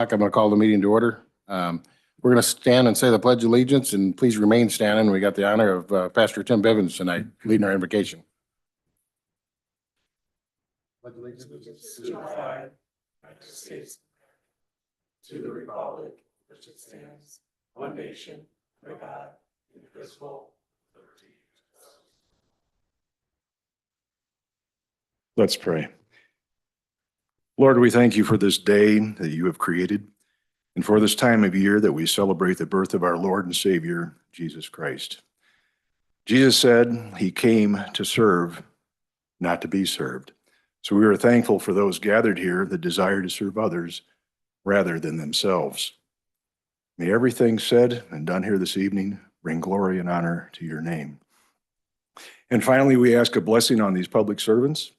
I'm going to call the meeting to order. We're going to stand and say the Pledge of Allegiance, and please remain standing. We got the honor of Pastor Tim Bivens tonight leading our invocation. Pledge allegiance to the flag of the United States, to the republic which it stands, one nation, under God, indivisible, with liberty. Let's pray. Lord, we thank you for this day that you have created and for this time of year that we celebrate the birth of our Lord and Savior, Jesus Christ. Jesus said he came to serve, not to be served. So we are thankful for those gathered here that desire to serve others rather than themselves. May everything said and done here this evening bring glory and honor to your name. And finally, we ask a blessing on these public servants,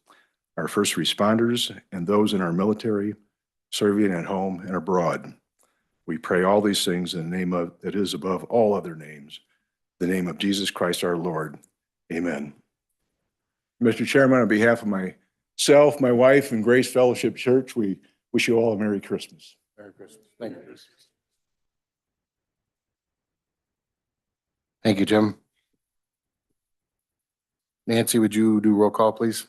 our first responders, and those in our military serving at home and abroad. We pray all these things in the name of that is above all other names, the name of Jesus Christ our Lord. Amen. Mr. Chairman, on behalf of myself, my wife, and Grace Fellowship Church, we wish you all a Merry Christmas. Merry Christmas. Thank you. Thank you, Jim. Nancy, would you do roll call, please?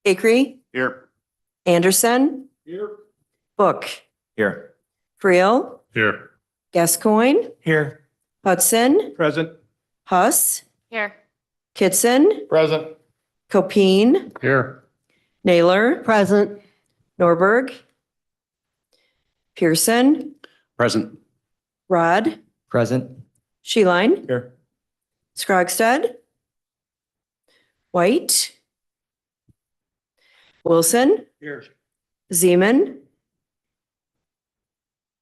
Acree, Here. Anderson, Here. Book, Here. Friel, Here. Gascoigne, Here. Hudson, Present. Huss, Here. Kitson, Present. Copine, Here. Naylor, present, Norberg, Pearson, Present. Rod, Present. Sheline, Here. Scrogstad, White, Wilson, Here. Zeman,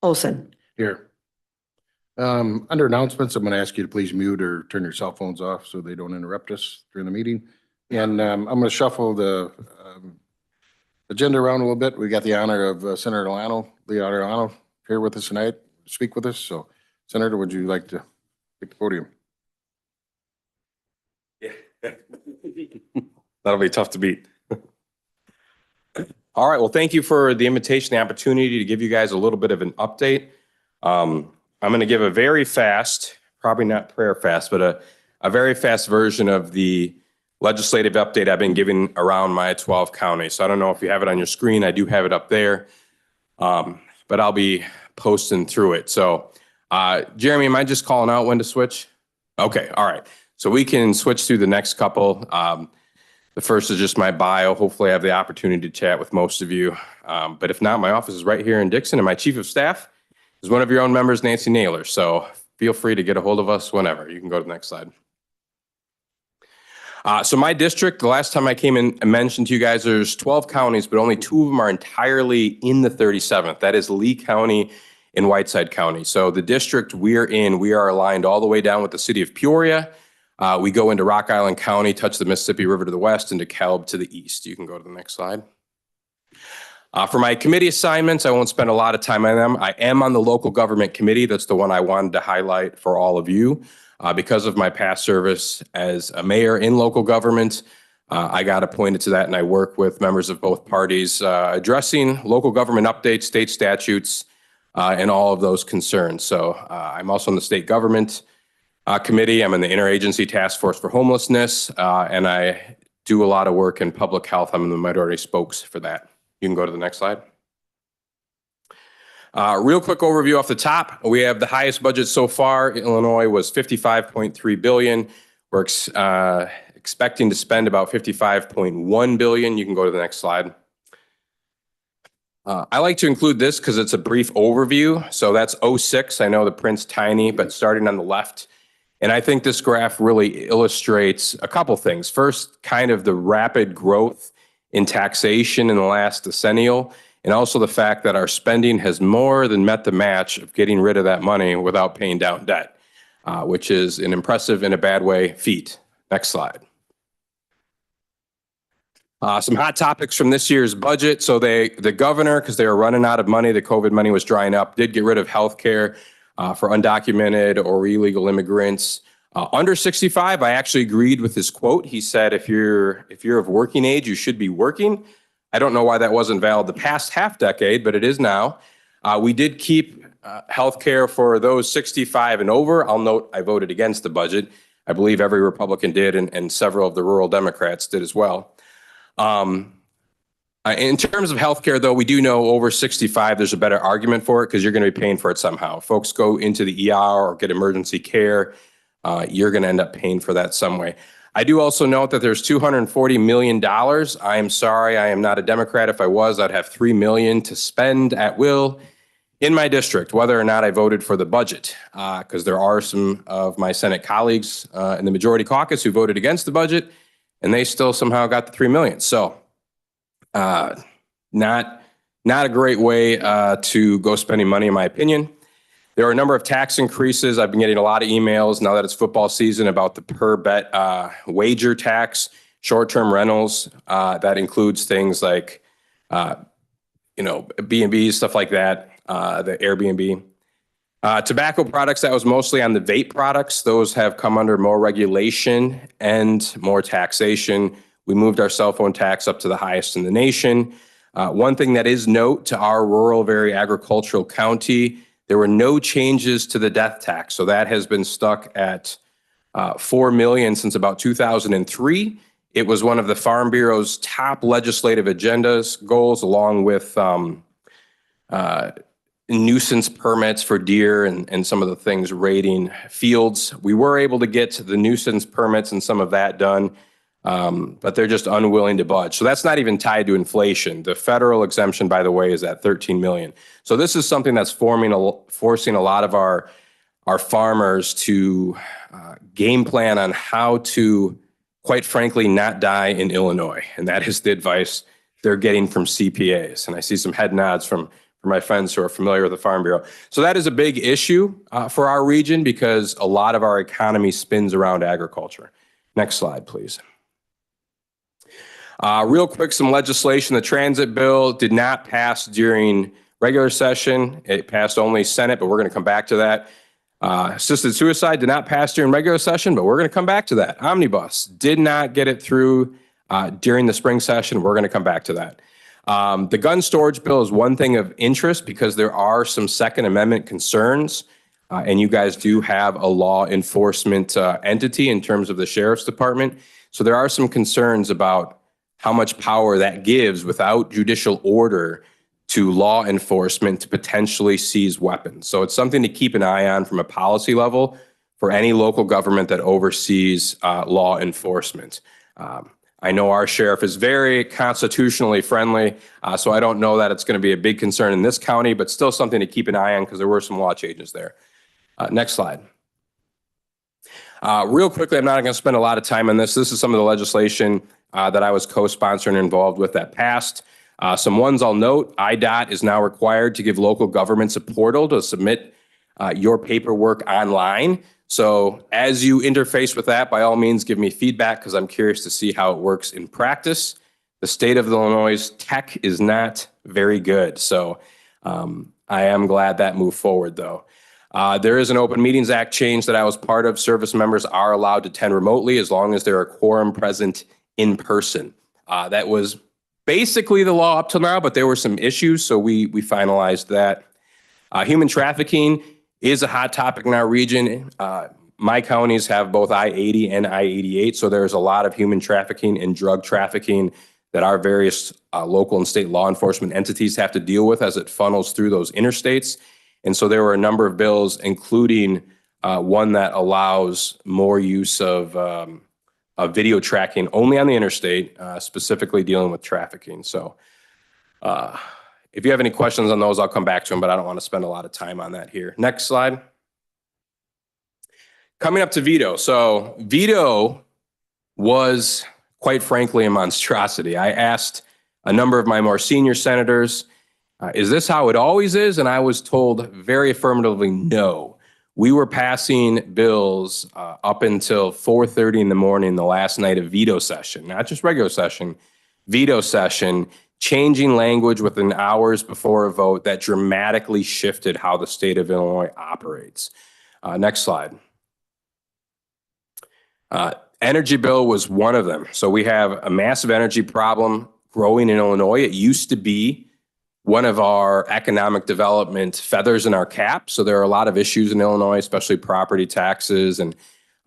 Olson. Here. Under announcements, I'm going to ask you to please mute or turn your cell phones off so they don't interrupt us during the meeting. And I'm going to shuffle the agenda around a little bit. We got the honor of Senator Leonardo here with us tonight, speak with us. So, Senator, would you like to take the podium? Yeah. That'll be tough to beat. All right. Well, thank you for the invitation, the opportunity to give you guys a little bit of an update. I'm going to give a very fast, probably not prayer fast, but a very fast version of the legislative update I've been giving around my 12 counties. So I don't know if you have it on your screen. I do have it up there, but I'll be posting through it. So Jeremy, am I just calling out when to switch? Okay. All right. So we can switch through the next couple. The first is just my bio. Hopefully I have the opportunity to chat with most of you. But if not, my office is right here in Dixon, and my chief of staff is one of your own members, Nancy Naylor. So feel free to get a hold of us whenever. You can go to the next slide. So my district, the last time I came in and mentioned to you guys, there's 12 counties, but only 2 of them are entirely in the 37th. That is Lee County and Whiteside County. So the district we're in, we are aligned all the way down with the city of Peoria. We go into Rock Island County, touch the Mississippi River to the west, and DeKalb to the east. You can go to the next slide. For my committee assignments, I won't spend a lot of time on them. I am on the local government committee. That's the one I wanted to highlight for all of you. Because of my past service as a mayor in local government, I got appointed to that, and I work with members of both parties addressing local government updates, state statutes, and all of those concerns. So I'm also on the state government committee. I'm in the Interagency Task Force for Homelessness, and I do a lot of work in public health. I'm in the minority spokes for that. You can go to the next slide. Real quick overview off the top. We have the highest budget so far. Illinois was $55.3 billion. We're expecting to spend about $55.1 billion. You can go to the next slide. I like to include this because it's a brief overview. So that's 06. I know the print's tiny, but starting on the left. And I think this graph really illustrates a couple things. First, kind of the rapid growth in taxation in the last decennial, and also the fact that our spending has more than met the match of getting rid of that money without paying down debt, which is an impressive, in a bad way, feat. Next slide. Some hot topics from this year's budget. So the governor, because they were running out of money, the COVID money was drying up, did get rid of health care for undocumented or illegal immigrants. Under 65, I actually agreed with his quote. He said, if you're of working age, you should be working. I don't know why that wasn't valid the past half decade, but it is now. We did keep healthcare for those 65 and over. I'll note I voted against the budget. I believe every Republican did, and several of the rural Democrats did as well. In terms of healthcare, though, we do know over 65, there's a better argument for it because you're going to be paying for it somehow. Folks go into the ER or get emergency care. You're going to end up paying for that some way. I do also note that there's $240 million. I am sorry, I am not a Democrat. If I was, I'd have $3 million to spend at will in my district, whether or not I voted for the budget, because there are some of my Senate colleagues in the majority caucus who voted against the budget, and they still somehow got the $3 million. So not a great way to go spending money, in my opinion. There are a number of tax increases. I've been getting a lot of emails now that it's football season about the per bet wager tax, short-term rentals. That includes things like, B&Bs, stuff like that, the Airbnb. Tobacco products, that was mostly on the vape products. Those have come under more regulation and more taxation. We moved our cell phone tax up to the highest in the nation. One thing that is note to our rural, very agricultural county, there were no changes to the death tax. So that has been stuck at $4 million since about 2003. It was one of the Farm Bureau's top legislative agendas goals, along with nuisance permits for deer and some of the things raiding fields. We were able to get the nuisance permits and some of that done, but they're just unwilling to budge. So that's not even tied to inflation. The federal exemption, by the way, is at $13 million. So this is something that's forcing a lot of our farmers to game plan on how to, quite frankly, not die in Illinois. And that is the advice they're getting from CPAs. And I see some head nods from my friends who are familiar with the Farm Bureau. So that is a big issue for our region because a lot of our economy spins around agriculture. Next slide, please. Real quick, some legislation. The transit bill did not pass during regular session. It passed only Senate, but we're going to come back to that. Assisted suicide did not pass during regular session, but we're going to come back to that. Omnibus did not get it through during the spring session. We're going to come back to that. The gun storage bill is one thing of interest because there are some Second Amendment concerns, and you guys do have a law enforcement entity in terms of the Sheriff's Department. So there are some concerns about how much power that gives without judicial order to law enforcement to potentially seize weapons. So it's something to keep an eye on from a policy level for any local government that oversees law enforcement. I know our sheriff is very constitutionally friendly, so I don't know that it's going to be a big concern in this county, but still something to keep an eye on because there were some law changes there. Next slide. Real quickly, I'm not going to spend a lot of time on this. This is some of the legislation that I was co-sponsoring and involved with that passed. Some ones I'll note, IDOT is now required to give local governments a portal to submit your paperwork online. So as you interface with that, by all means, give me feedback because I'm curious to see how it works in practice. The state of Illinois' tech is not very good. So I am glad that moved forward, though. There is an Open Meetings Act change that I was part of. Service members are allowed to attend remotely as long as there are quorum present in person. That was basically the law up till now, but there were some issues, so we finalized that. Human trafficking is a hot topic in our region. My counties have both I-80 and I-88, so there's a lot of human trafficking and drug trafficking that our various local and state law enforcement entities have to deal with as it funnels through those interstates. And so there were a number of bills, including one that allows more use of video tracking only on the interstate, specifically dealing with trafficking. So if you have any questions on those, I'll come back to them, but I don't want to spend a lot of time on that here. Next slide. Coming up to veto. So veto was, quite frankly, a monstrosity. I asked a number of my more senior senators, is this how it always is? And I was told very affirmatively, no. We were passing bills up until 4:30 in the morning, the last night of veto session, not just regular session, veto session, changing language within hours before a vote that dramatically shifted how the state of Illinois operates. Next slide. Energy bill was one of them. So we have a massive energy problem growing in Illinois. It used to be one of our economic development feathers in our cap. So there are a lot of issues in Illinois, especially property taxes and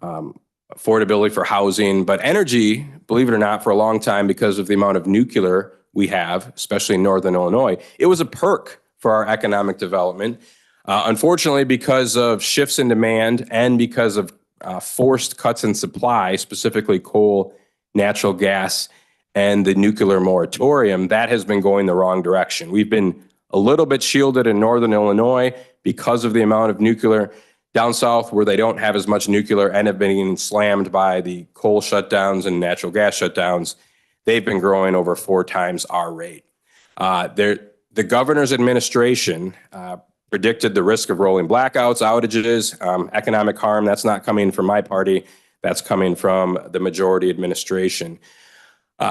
affordability for housing. But energy, believe it or not, for a long time, because of the amount of nuclear we have, especially in northern Illinois, it was a perk for our economic development. Unfortunately, because of shifts in demand and because of forced cuts in supply, specifically coal, natural gas, and the nuclear moratorium, that has been going the wrong direction. We've been a little bit shielded in northern Illinois because of the amount of nuclear. Down south, where they don't have as much nuclear and have been getting slammed by the coal shutdowns and natural gas shutdowns, they've been growing over 4 times our rate. The governor's administration predicted the risk of rolling blackouts, outages, economic harm. That's not coming from my party. That's coming from the majority administration.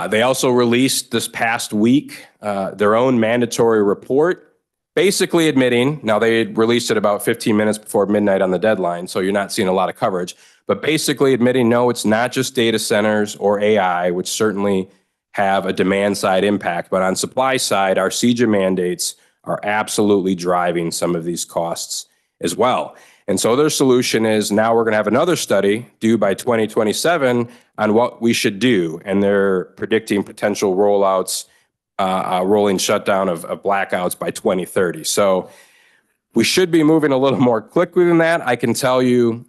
They also released this past week their own mandatory report, basically admitting, now they released it about 15 minutes before midnight on the deadline, so you're not seeing a lot of coverage, but basically admitting, no, it's not just data centers or AI, which certainly have a demand side impact, but on supply side, our CEJA mandates are absolutely driving some of these costs as well. And so their solution is now we're going to have another study due by 2027 on what we should do. And they're predicting potential rollouts, rolling shutdown of blackouts by 2030. So we should be moving a little more quickly than that. I can tell you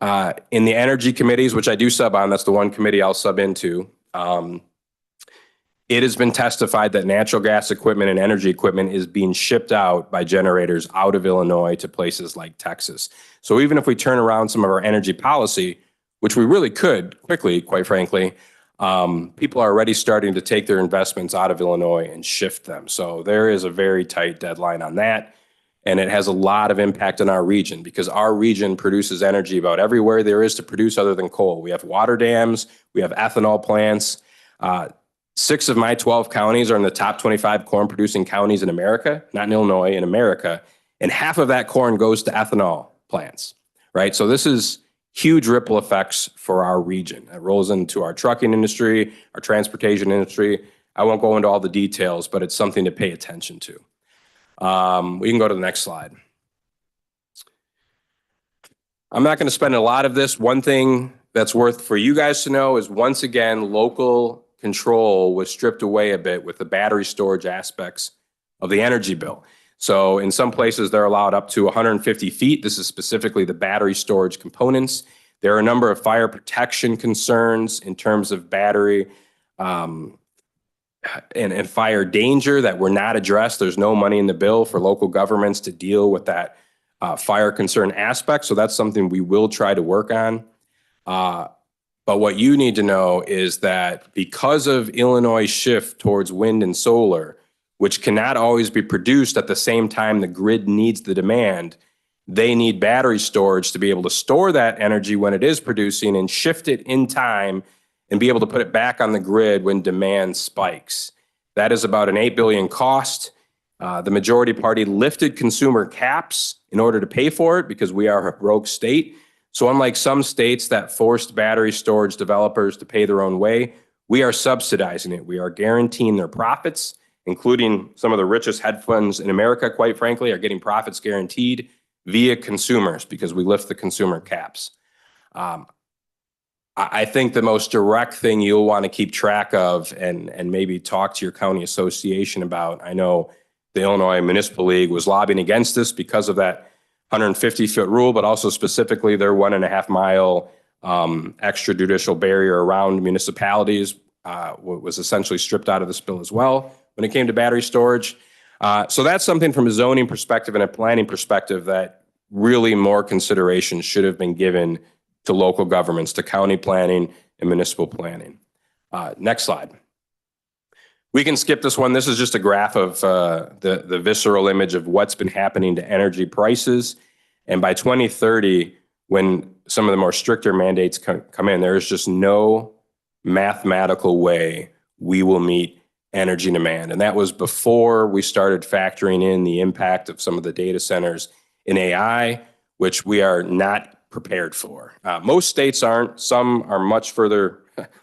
in the energy committees, which I do sub on, that's the one committee I'll sub into, it has been testified that natural gas equipment and energy equipment is being shipped out by generators out of Illinois to places like Texas. So even if we turn around some of our energy policy, which we really could quickly, quite frankly, people are already starting to take their investments out of Illinois and shift them. So there is a very tight deadline on that. And it has a lot of impact on our region because our region produces energy about everywhere there is to produce other than coal. We have water dams, we have ethanol plants. 6 of my 12 counties are in the top 25 corn producing counties in America, not in Illinois, in America. And half of that corn goes to ethanol plants, right? So this is huge ripple effects for our region. It rolls into our trucking industry, our transportation industry. I won't go into all the details, but it's something to pay attention to. We can go to the next slide. I'm not going to spend a lot of this. One thing that's worth for you guys to know is, once again, local control was stripped away a bit with the battery storage aspects of the energy bill. So in some places, they're allowed up to 150 feet. This is specifically the battery storage components. There are a number of fire protection concerns in terms of battery and fire danger that were not addressed. There's no money in the bill for local governments to deal with that fire concern aspect. So that's something we will try to work on. But what you need to know is that because of Illinois' shift towards wind and solar, which cannot always be produced at the same time the grid needs the demand, they need battery storage to be able to store that energy when it is producing and shift it in time and be able to put it back on the grid when demand spikes. That is about an $8 billion cost. The majority party lifted consumer caps in order to pay for it because we are a broke state. So unlike some states that forced battery storage developers to pay their own way, we are subsidizing it. We are guaranteeing their profits, including some of the richest hedge funds in America, quite frankly, are getting profits guaranteed via consumers because we lift the consumer caps. I think the most direct thing you'll want to keep track of and maybe talk to your county association about, I know the Illinois Municipal League was lobbying against this because of that 150-foot rule, but also specifically their 1.5 mile extrajudicial barrier around municipalities was essentially stripped out of this bill as well when it came to battery storage. So that's something from a zoning perspective and a planning perspective that really more consideration should have been given to local governments, to county planning and municipal planning. Next slide. We can skip this one. This is just a graph of the visceral image of what's been happening to energy prices. And by 2030, when some of the more stricter mandates come in, there is just no mathematical way we will meet energy demand. And that was before we started factoring in the impact of some of the data centers in AI, which we are not prepared for. Most states aren't. Some are much further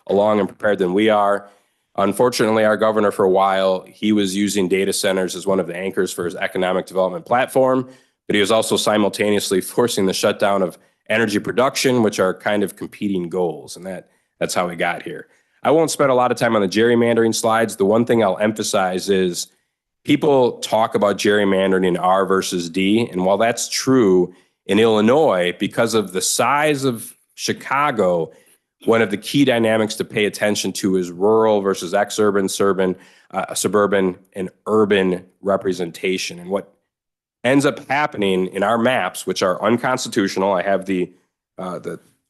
along and prepared than we are. Unfortunately, our governor for a while, he was using data centers as one of the anchors for his economic development platform, but he was also simultaneously forcing the shutdown of energy production, which are kind of competing goals. And that's how we got here. I won't spend a lot of time on the gerrymandering slides. The one thing I'll emphasize is people talk about gerrymandering in R versus D. And while that's true in Illinois, because of the size of Chicago, one of the key dynamics to pay attention to is rural versus exurban, suburban, and urban representation. And what ends up happening in our maps, which are unconstitutional, I have the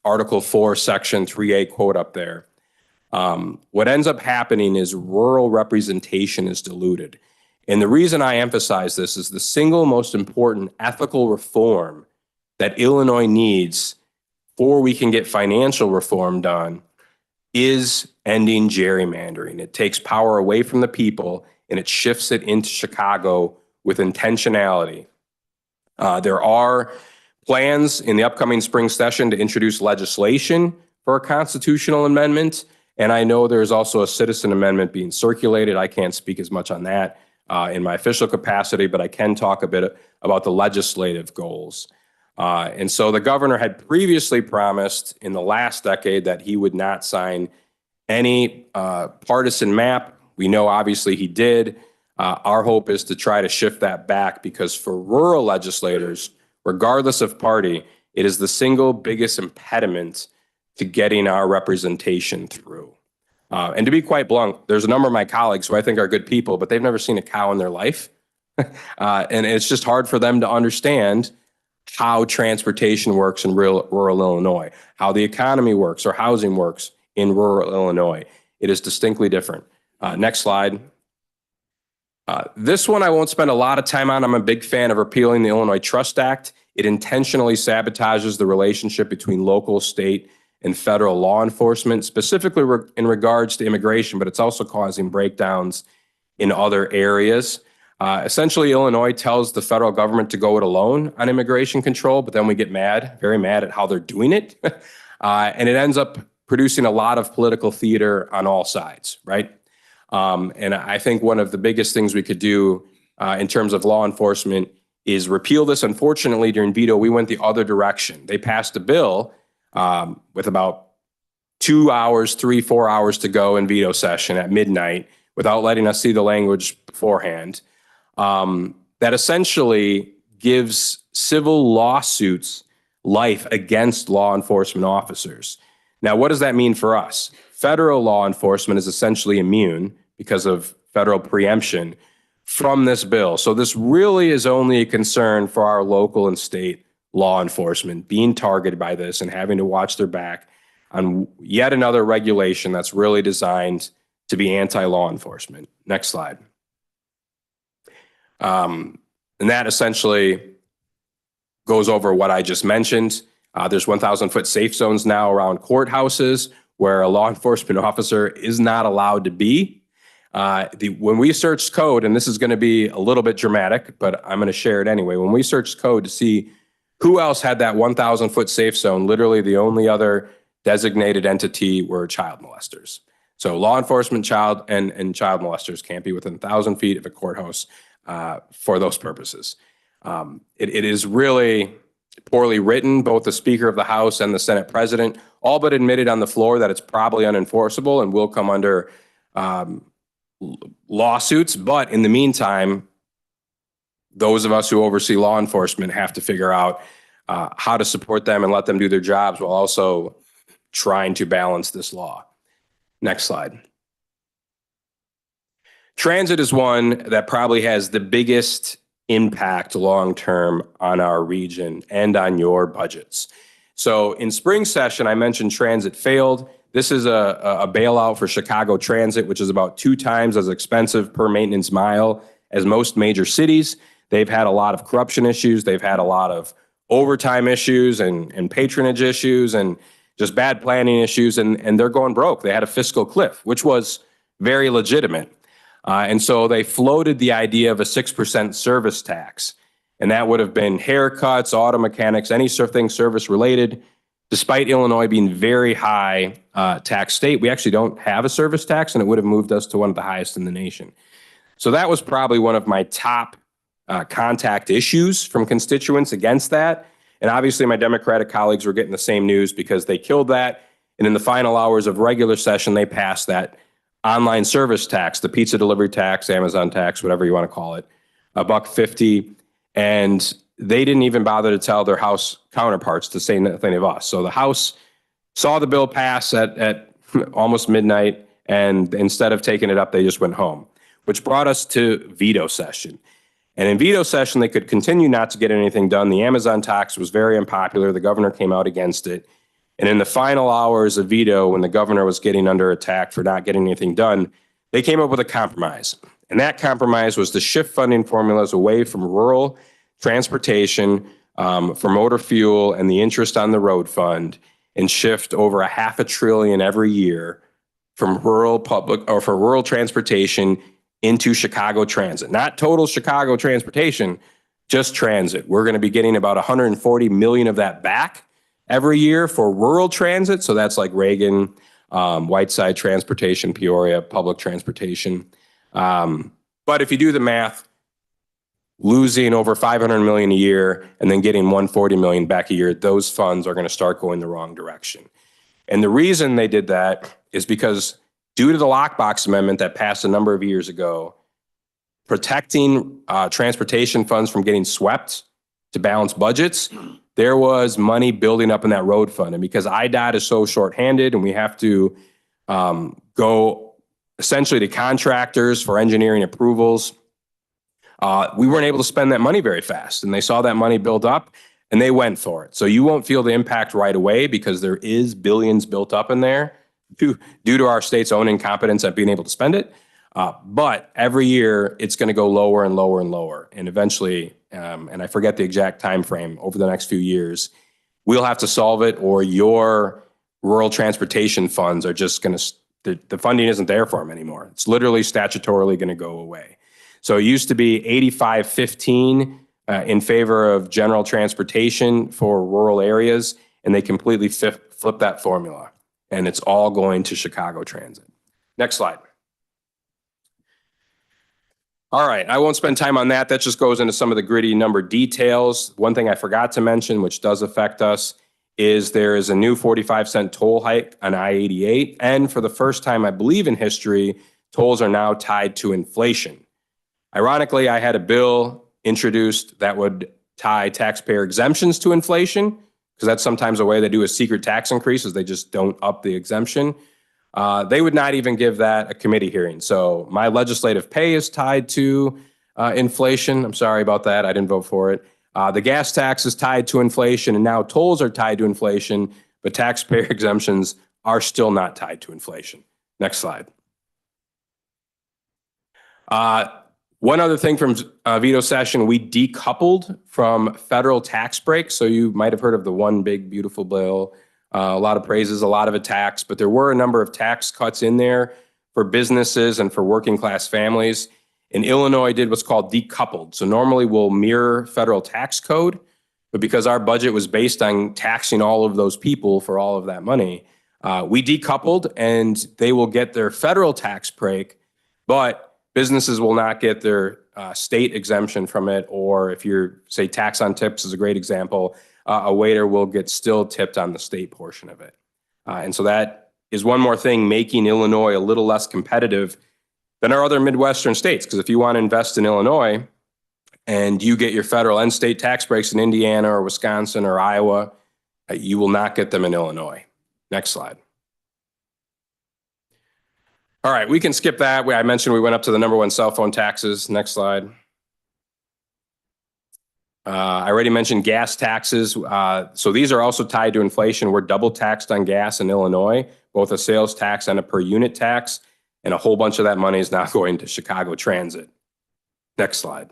Article 4, Section 3A quote up there. What ends up happening is rural representation is diluted. And the reason I emphasize this is the single most important ethical reform that Illinois needs before we can get financial reform done is ending gerrymandering. It takes power away from the people and it shifts it into Chicago with intentionality. There are plans in the upcoming spring session to introduce legislation for a constitutional amendment. And I know there's also a citizen amendment being circulated. I can't speak as much on that in my official capacity, but I can talk a bit about the legislative goals. And so the governor had previously promised in the last decade that he would not sign any partisan map. We know obviously he did. Our hope is to try to shift that back because for rural legislators, regardless of party, it is the single biggest impediment to getting our representation through. And to be quite blunt, there's a number of my colleagues who I think are good people, but they've never seen a cow in their life. And it's just hard for them to understand how transportation works in rural Illinois, how the economy works or housing works in rural Illinois. It is distinctly different. Next slide. This one I won't spend a lot of time on. I'm a big fan of repealing the Illinois Trust Act. It intentionally sabotages the relationship between local, state, and federal law enforcement, specifically in regards to immigration, but it's also causing breakdowns in other areas. Essentially, Illinois tells the federal government to go it alone on immigration control, but then we get mad, very mad at how they're doing it. And it ends up producing a lot of political theater on all sides, right? And I think one of the biggest things we could do in terms of law enforcement is repeal this. Unfortunately, during veto, we went the other direction. They passed a bill with about 2 hours, 4 hours to go in veto session at midnight without letting us see the language beforehand. That essentially gives civil lawsuits life against law enforcement officers. Now, what does that mean for us? Federal law enforcement is essentially immune because of federal preemption from this bill. So this really is only a concern for our local and state law enforcement being targeted by this and having to watch their back on yet another regulation that's really designed to be anti-law enforcement. Next slide. And that essentially goes over what I just mentioned. There's 1,000-foot safe zones now around courthouses where a law enforcement officer is not allowed to be. When we searched code, and this is going to be a little bit dramatic, but I'm going to share it anyway. When we searched code to see who else had that 1,000-foot safe zone, literally the only other designated entity were child molesters. So law enforcement, child child molesters can't be within 1,000 feet of a courthouse for those purposes. It is really poorly written. Both the Speaker of the House and the Senate President all but admitted on the floor that it's probably unenforceable and will come under lawsuits. But in the meantime, those of us who oversee law enforcement have to figure out how to support them and let them do their jobs while also trying to balance this law. Next slide. Transit is one that probably has the biggest impact long-term on our region and on your budgets. So in spring session, I mentioned transit failed. This is a bailout for Chicago Transit, which is about 2 times as expensive per maintenance mile as most major cities. They've had a lot of corruption issues. They've had a lot of overtime issues and patronage issues and just bad planning issues, and they're going broke. They had a fiscal cliff, which was very legitimate. And so they floated the idea of a 6% service tax. And that would have been haircuts, auto mechanics, any sort of thing service related. Despite Illinois being very high tax state, we actually don't have a service tax, and it would have moved us to one of the highest in the nation. So that was probably one of my top contact issues from constituents against that. And obviously my Democratic colleagues were getting the same news because they killed that. And in the final hours of regular session, they passed that online service tax, the pizza delivery tax, Amazon tax, whatever you want to call it, $1.50. And they didn't even bother to tell their House counterparts to say nothing of us. So the House saw the bill pass at almost midnight, and instead of taking it up, they just went home, which brought us to veto session. And in veto session, they could continue not to get anything done. The Amazon tax was very unpopular. The governor came out against it. And in the final hours of veto, when the governor was getting under attack for not getting anything done, they came up with a compromise. And that compromise was to shift funding formulas away from rural transportation for motor fuel and the interest on the road fund, and shift over $500 billion every year from rural public or for rural transportation into Chicago Transit. Not total Chicago transportation, just transit. We're going to be getting about 140 million of that back every year for rural transit. So that's like Reagan, Whiteside Transportation, Peoria, public transportation. But if you do the math, losing over 500 million a year and then getting 140 million back a year, those funds are going to start going the wrong direction. And the reason they did that is because due to the lockbox amendment that passed a number of years ago, protecting transportation funds from getting swept to balance budgets, there was money building up in that road fund. And because IDOT is so shorthanded and we have to go essentially to contractors for engineering approvals, we weren't able to spend that money very fast. And they saw that money build up and they went for it. So you won't feel the impact right away because there is billions built up in there due to our state's own incompetence at being able to spend it. But every year it's going to go lower and lower and lower. And eventually, and I forget the exact time frame, over the next few years, we'll have to solve it, or your rural transportation funds are just going to, the funding isn't there for them anymore. It's literally statutorily going to go away. So it used to be 85-15 in favor of general transportation for rural areas, and they completely flipped that formula. And it's all going to Chicago Transit. Next slide. All right, I won't spend time on that. That just goes into some of the gritty number details. One thing I forgot to mention, which does affect us, is there is a new 45-cent toll hike on I-88. And for the first time, I believe in history, tolls are now tied to inflation. Ironically, I had a bill introduced that would tie taxpayer exemptions to inflation, because that's sometimes a way they do a secret tax increase, is they just don't up the exemption. They would not even give that a committee hearing. So my legislative pay is tied to inflation. I'm sorry about that. I didn't vote for it. The gas tax is tied to inflation, and now tolls are tied to inflation, but taxpayer exemptions are still not tied to inflation. Next slide. One other thing from veto session, we decoupled from federal tax breaks. So you might have heard of the One Big Beautiful Bill. A lot of praises, a lot of attacks, but there were a number of tax cuts in there for businesses and for working class families. And Illinois did what's called decoupled. So normally we'll mirror federal tax code, but because our budget was based on taxing all of those people for all of that money, we decoupled, and they will get their federal tax break, but businesses will not get their state exemption from it. Or if you're, say, tax on tips is a great example, a waiter will get still tipped on the state portion of it. And so that is one more thing making Illinois a little less competitive than our other Midwestern states. Because if you want to invest in Illinois and you get your federal and state tax breaks in Indiana or Wisconsin or Iowa, you will not get them in Illinois. Next slide. All right, we can skip that. I mentioned we went up to the #1 cell phone taxes. Next slide. I already mentioned gas taxes. So these are also tied to inflation. We're double taxed on gas in Illinois, both a sales tax and a per unit tax. And a whole bunch of that money is now going to Chicago Transit. Next slide.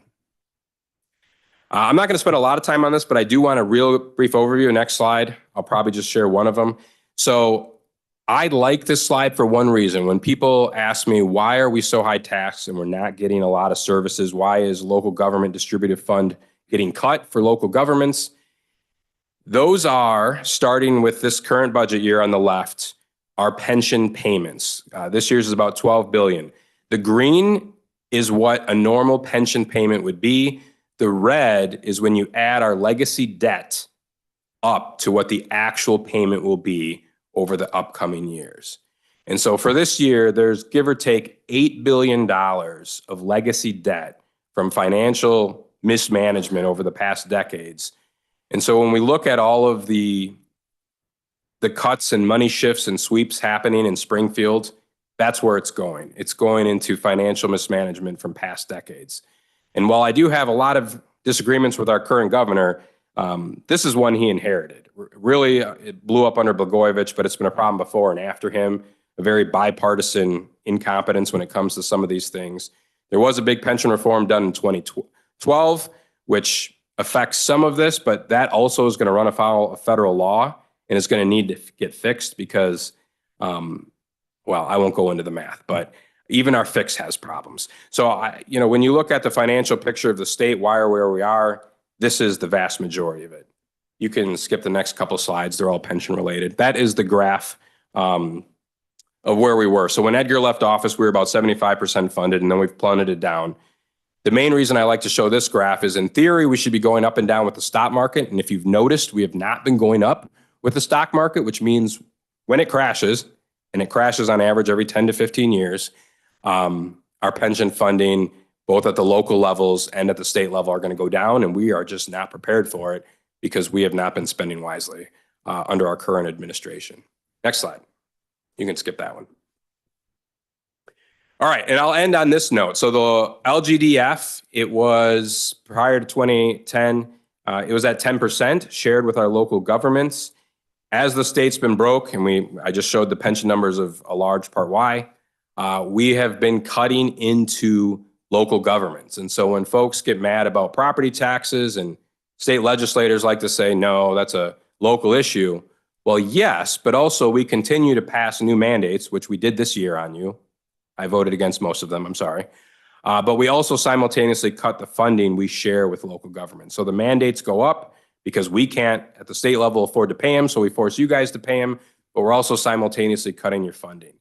I'm not going to spend a lot of time on this, but I do want a real brief overview. Next slide. I'll probably just share one of them. So I like this slide for one reason. When people ask me, why are we so high taxed and we're not getting a lot of services? Why is local government distributive fund getting cut for local governments. Those are, starting with this current budget year on the left, our pension payments. This year's is about 12 billion. The green is what a normal pension payment would be. The red is when you add our legacy debt up to what the actual payment will be over the upcoming years. And so for this year, there's give or take $8 billion of legacy debt from financial mismanagement over the past decades. And so when we look at all of the cuts and money shifts and sweeps happening in Springfield, that's where it's going. It's going into financial mismanagement from past decades. And while I do have a lot of disagreements with our current governor, this is one he inherited. Really, it blew up under Blagojevich, but it's been a problem before and after him. A very bipartisan incompetence when it comes to some of these things. There was a big pension reform done in 2012, which affects some of this, but that also is going to run afoul of federal law and is going to need to get fixed because, well, I won't go into the math, but even our fix has problems. So, when you look at the financial picture of the state, why are where we are, this is the vast majority of it. You can skip the next couple slides. They're all pension related. That is the graph of where we were. So when Edgar left office, we were about 75% funded, and then we've plummeted down. The main reason I like to show this graph is, in theory, we should be going up and down with the stock market. And if you've noticed, we have not been going up with the stock market, which means when it crashes, and it crashes on average every 10 to 15 years, our pension funding, both at the local levels and at the state level, are going to go down. And we are just not prepared for it because we have not been spending wisely under our current administration. Next slide. You can skip that one. All right, and I'll end on this note. So the LGDF, it was prior to 2010, it was at 10% shared with our local governments. As the state's been broke, and I just showed the pension numbers of a large part why, we have been cutting into local governments. And so when folks get mad about property taxes and state legislators like to say, no, that's a local issue. Well, yes, but also we continue to pass new mandates, which we did this year on you. I voted against most of them, I'm sorry. But we also simultaneously cut the funding we share with local government. So the mandates go up because we can't at the state level afford to pay them, so we force you guys to pay them, but we're also simultaneously cutting your funding.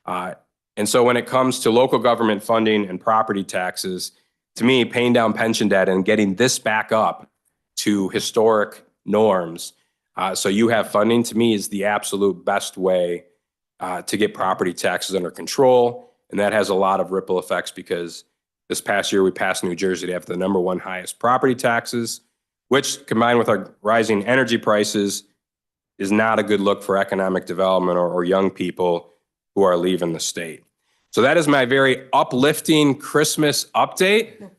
And so when it comes to local government funding and property taxes, to me, paying down pension debt and getting this back up to historic norms so you have funding, to me, is the absolute best way to get property taxes under control. And that has a lot of ripple effects because this past year we passed New Jersey to have the #1 highest property taxes, which combined with our rising energy prices is not a good look for economic development or young people who are leaving the state. So that is my very uplifting Christmas update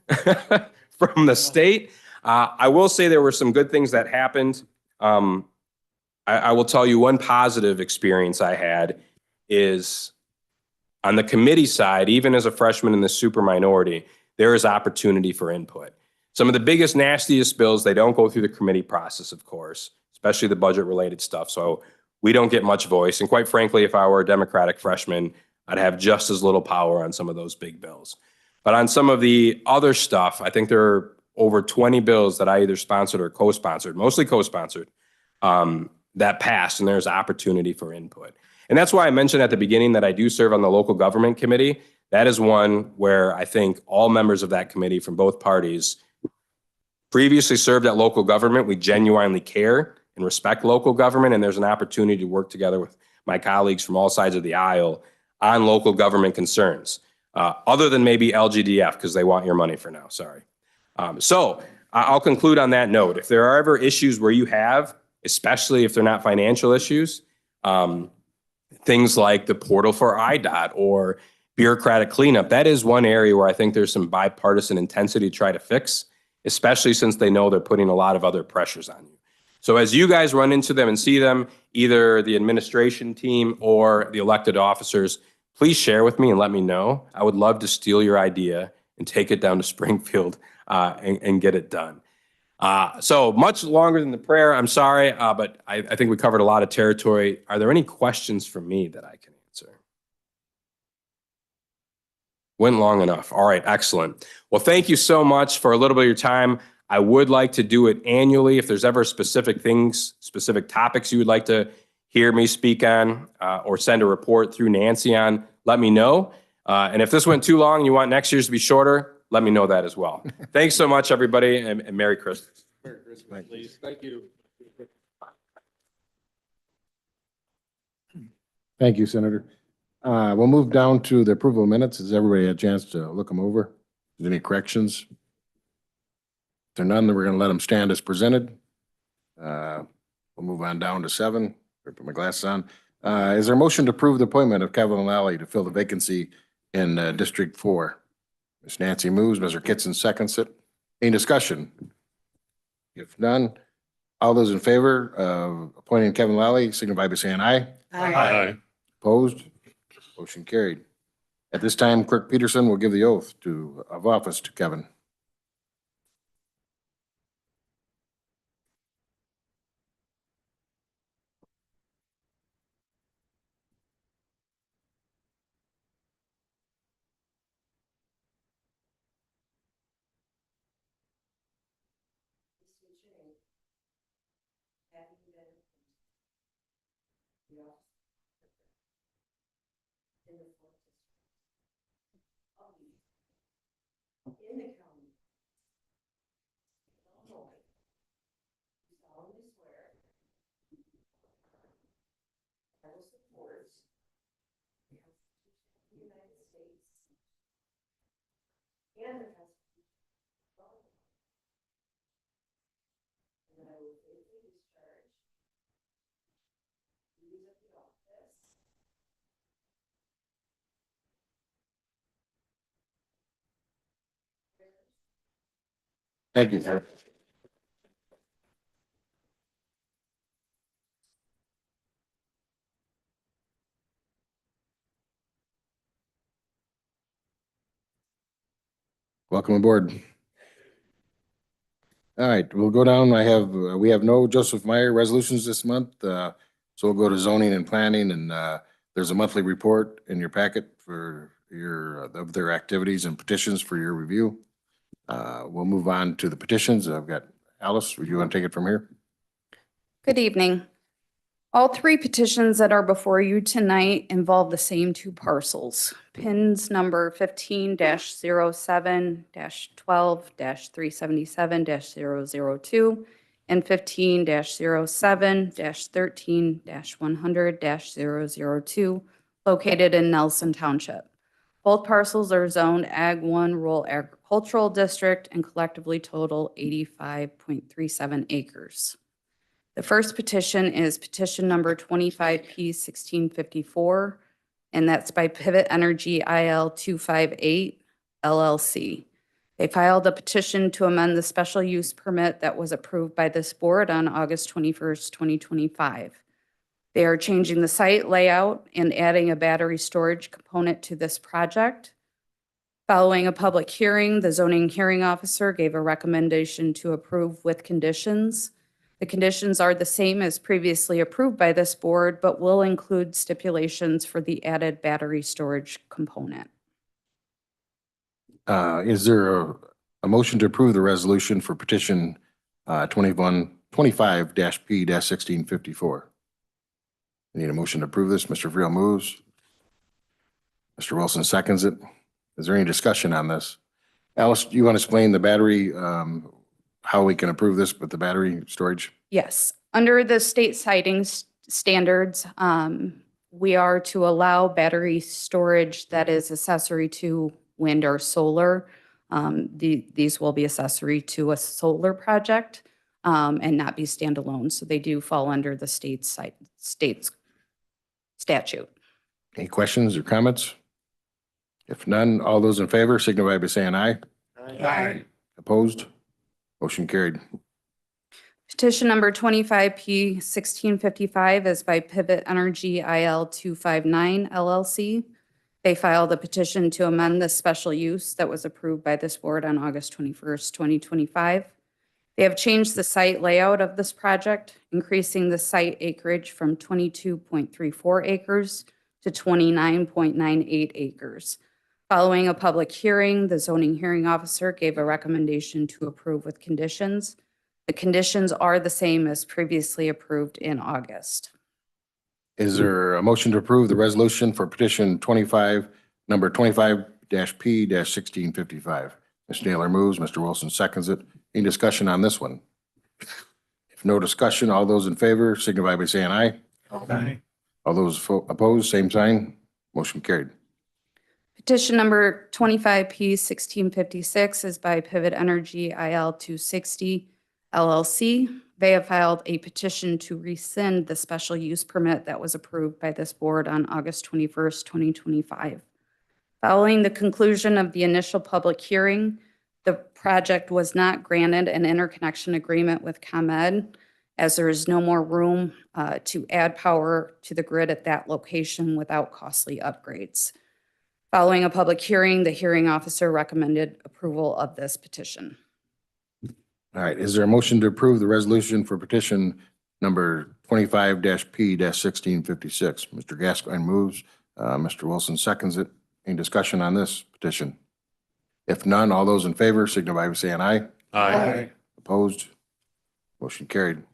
from the state. I will say there were some good things that happened. I will tell you one positive experience I had is on the committee side, even as a freshman in the super minority, there is opportunity for input. Some of the biggest, nastiest bills, they don't go through the committee process, of course, especially the budget related stuff. So we don't get much voice. And quite frankly, if I were a Democratic freshman, I'd have just as little power on some of those big bills. But on some of the other stuff, I think there are over 20 bills that I either sponsored or co-sponsored, mostly co-sponsored, that passed, and there's opportunity for input. And that's why I mentioned at the beginning that I do serve on the local government committee. That is one where I think all members of that committee from both parties previously served at local government. We genuinely care and respect local government, and there's an opportunity to work together with my colleagues from all sides of the aisle on local government concerns, other than maybe LGDF, because they want your money for now, sorry. So I'll conclude on that note. If there are ever issues where you have, especially if they're not financial issues, things like the portal for IDOT or bureaucratic cleanup, that is one area where I think there's some bipartisan intensity to try to fix, especially since they know they're putting a lot of other pressures on you. So as you guys run into them and see them, either the administration team or the elected officers, please share with me and let me know. I would love to steal your idea and take it down to Springfield and get it done. So much longer than the prayer, I'm sorry, but I think we covered a lot of territory. Are there any questions for me that I can answer? Went long enough. All right, excellent. Well, thank you so much for a little bit of your time. I would like to do it annually. If there's ever specific things, specific topics you would like to hear me speak on, or send a report through Nancy on, let me know. And if this went too long and you want next year's to be shorter, let me know that as well. Thanks so much, everybody, and Merry Christmas. Merry Christmas, please. Thank you. Thank you, Senator. We'll move down to the approval of minutes. Has everybody had a chance to look them over? Is there any corrections? If there are none, then we're going to let them stand as presented. We'll move on down to 7. Put my glasses on. Is there a motion to approve the appointment of Kevin Lally to fill the vacancy in District 4? Ms. Nancy moves, Mr. Kitson seconds it. Any discussion? If none, all those in favor of appointing Kevin Lally signify by saying aye. Aye. Opposed? Motion carried. At this time, Clerk Peterson will give the oath of office to Kevin. In the county. Illinois. Do solemnly swear. I will support. The Constitution of the United States. And the Constitution of Illinois. And that I will faithfully discharge. The duties of the office. Thank you, sir. Welcome aboard. All right, we'll go down. We have no Joseph Meyer resolutions this month. So we'll go to zoning and planning, and there's a monthly report in your packet for of their activities and petitions for your review. We'll move on to the petitions. I've got Alice, would you want to take it from here? Good evening. All 3 petitions that are before you tonight involve the same 2 parcels. Pins number 15-07-12-377-002 and 15-07-13-100-002 located in Nelson Township. Both parcels are zoned Ag 1 Rural Agricultural District and collectively total 85.37 acres. The first petition is petition number 25P1654, and that's by Pivot Energy IL 258 LLC. They filed a petition to amend the special use permit that was approved by this board on August 21st, 2025. They are changing the site layout and adding a battery storage component to this project. Following a public hearing, the zoning hearing officer gave a recommendation to approve with conditions. The conditions are the same as previously approved by this board, but will include stipulations for the added battery storage component. Is there a motion to approve the resolution for petition 25-P-1654? Need a motion to approve this. Mr. Vreel moves. Mr. Wilson seconds it. Is there any discussion on this? Alice, do you want to explain the battery, how we can approve this with the battery storage? Yes, under the state siting standards, we are to allow battery storage that is accessory to wind or solar. These will be accessory to a solar project and not be standalone. So they do fall under the state's statute. Any questions or comments? If none, all those in favor signify by saying aye. Aye. Opposed? Motion carried. Petition number 25P1655 is by Pivot Energy IL 259 LLC. They filed a petition to amend the special use that was approved by this board on August 21st, 2025. They have changed the site layout of this project, increasing the site acreage from 22.34 acres to 29.98 acres. Following a public hearing, the zoning hearing officer gave a recommendation to approve with conditions. The conditions are the same as previously approved in August. Is there a motion to approve the resolution for petition number 25-P-1655? Mr. Naylor moves, Mr. Wilson seconds it. Any discussion on this one? If no discussion, all those in favor signify by saying aye. Aye. All those opposed, same sign. Motion carried. Petition number 25P-1656 is by Pivot Energy IL 260 LLC. They have filed a petition to rescind the special use permit that was approved by this board on August 21st, 2025. Following the conclusion of the initial public hearing, the project was not granted an interconnection agreement with ComEd, as there is no more room to add power to the grid at that location without costly upgrades. Following a public hearing, the hearing officer recommended approval of this petition. All right, is there a motion to approve the resolution for petition number 25-P-1656? Mr. Gascoigne moves, Mr. Wilson seconds it. Any discussion on this petition? If none, all those in favor signify by saying aye. Aye. Opposed? Motion carried.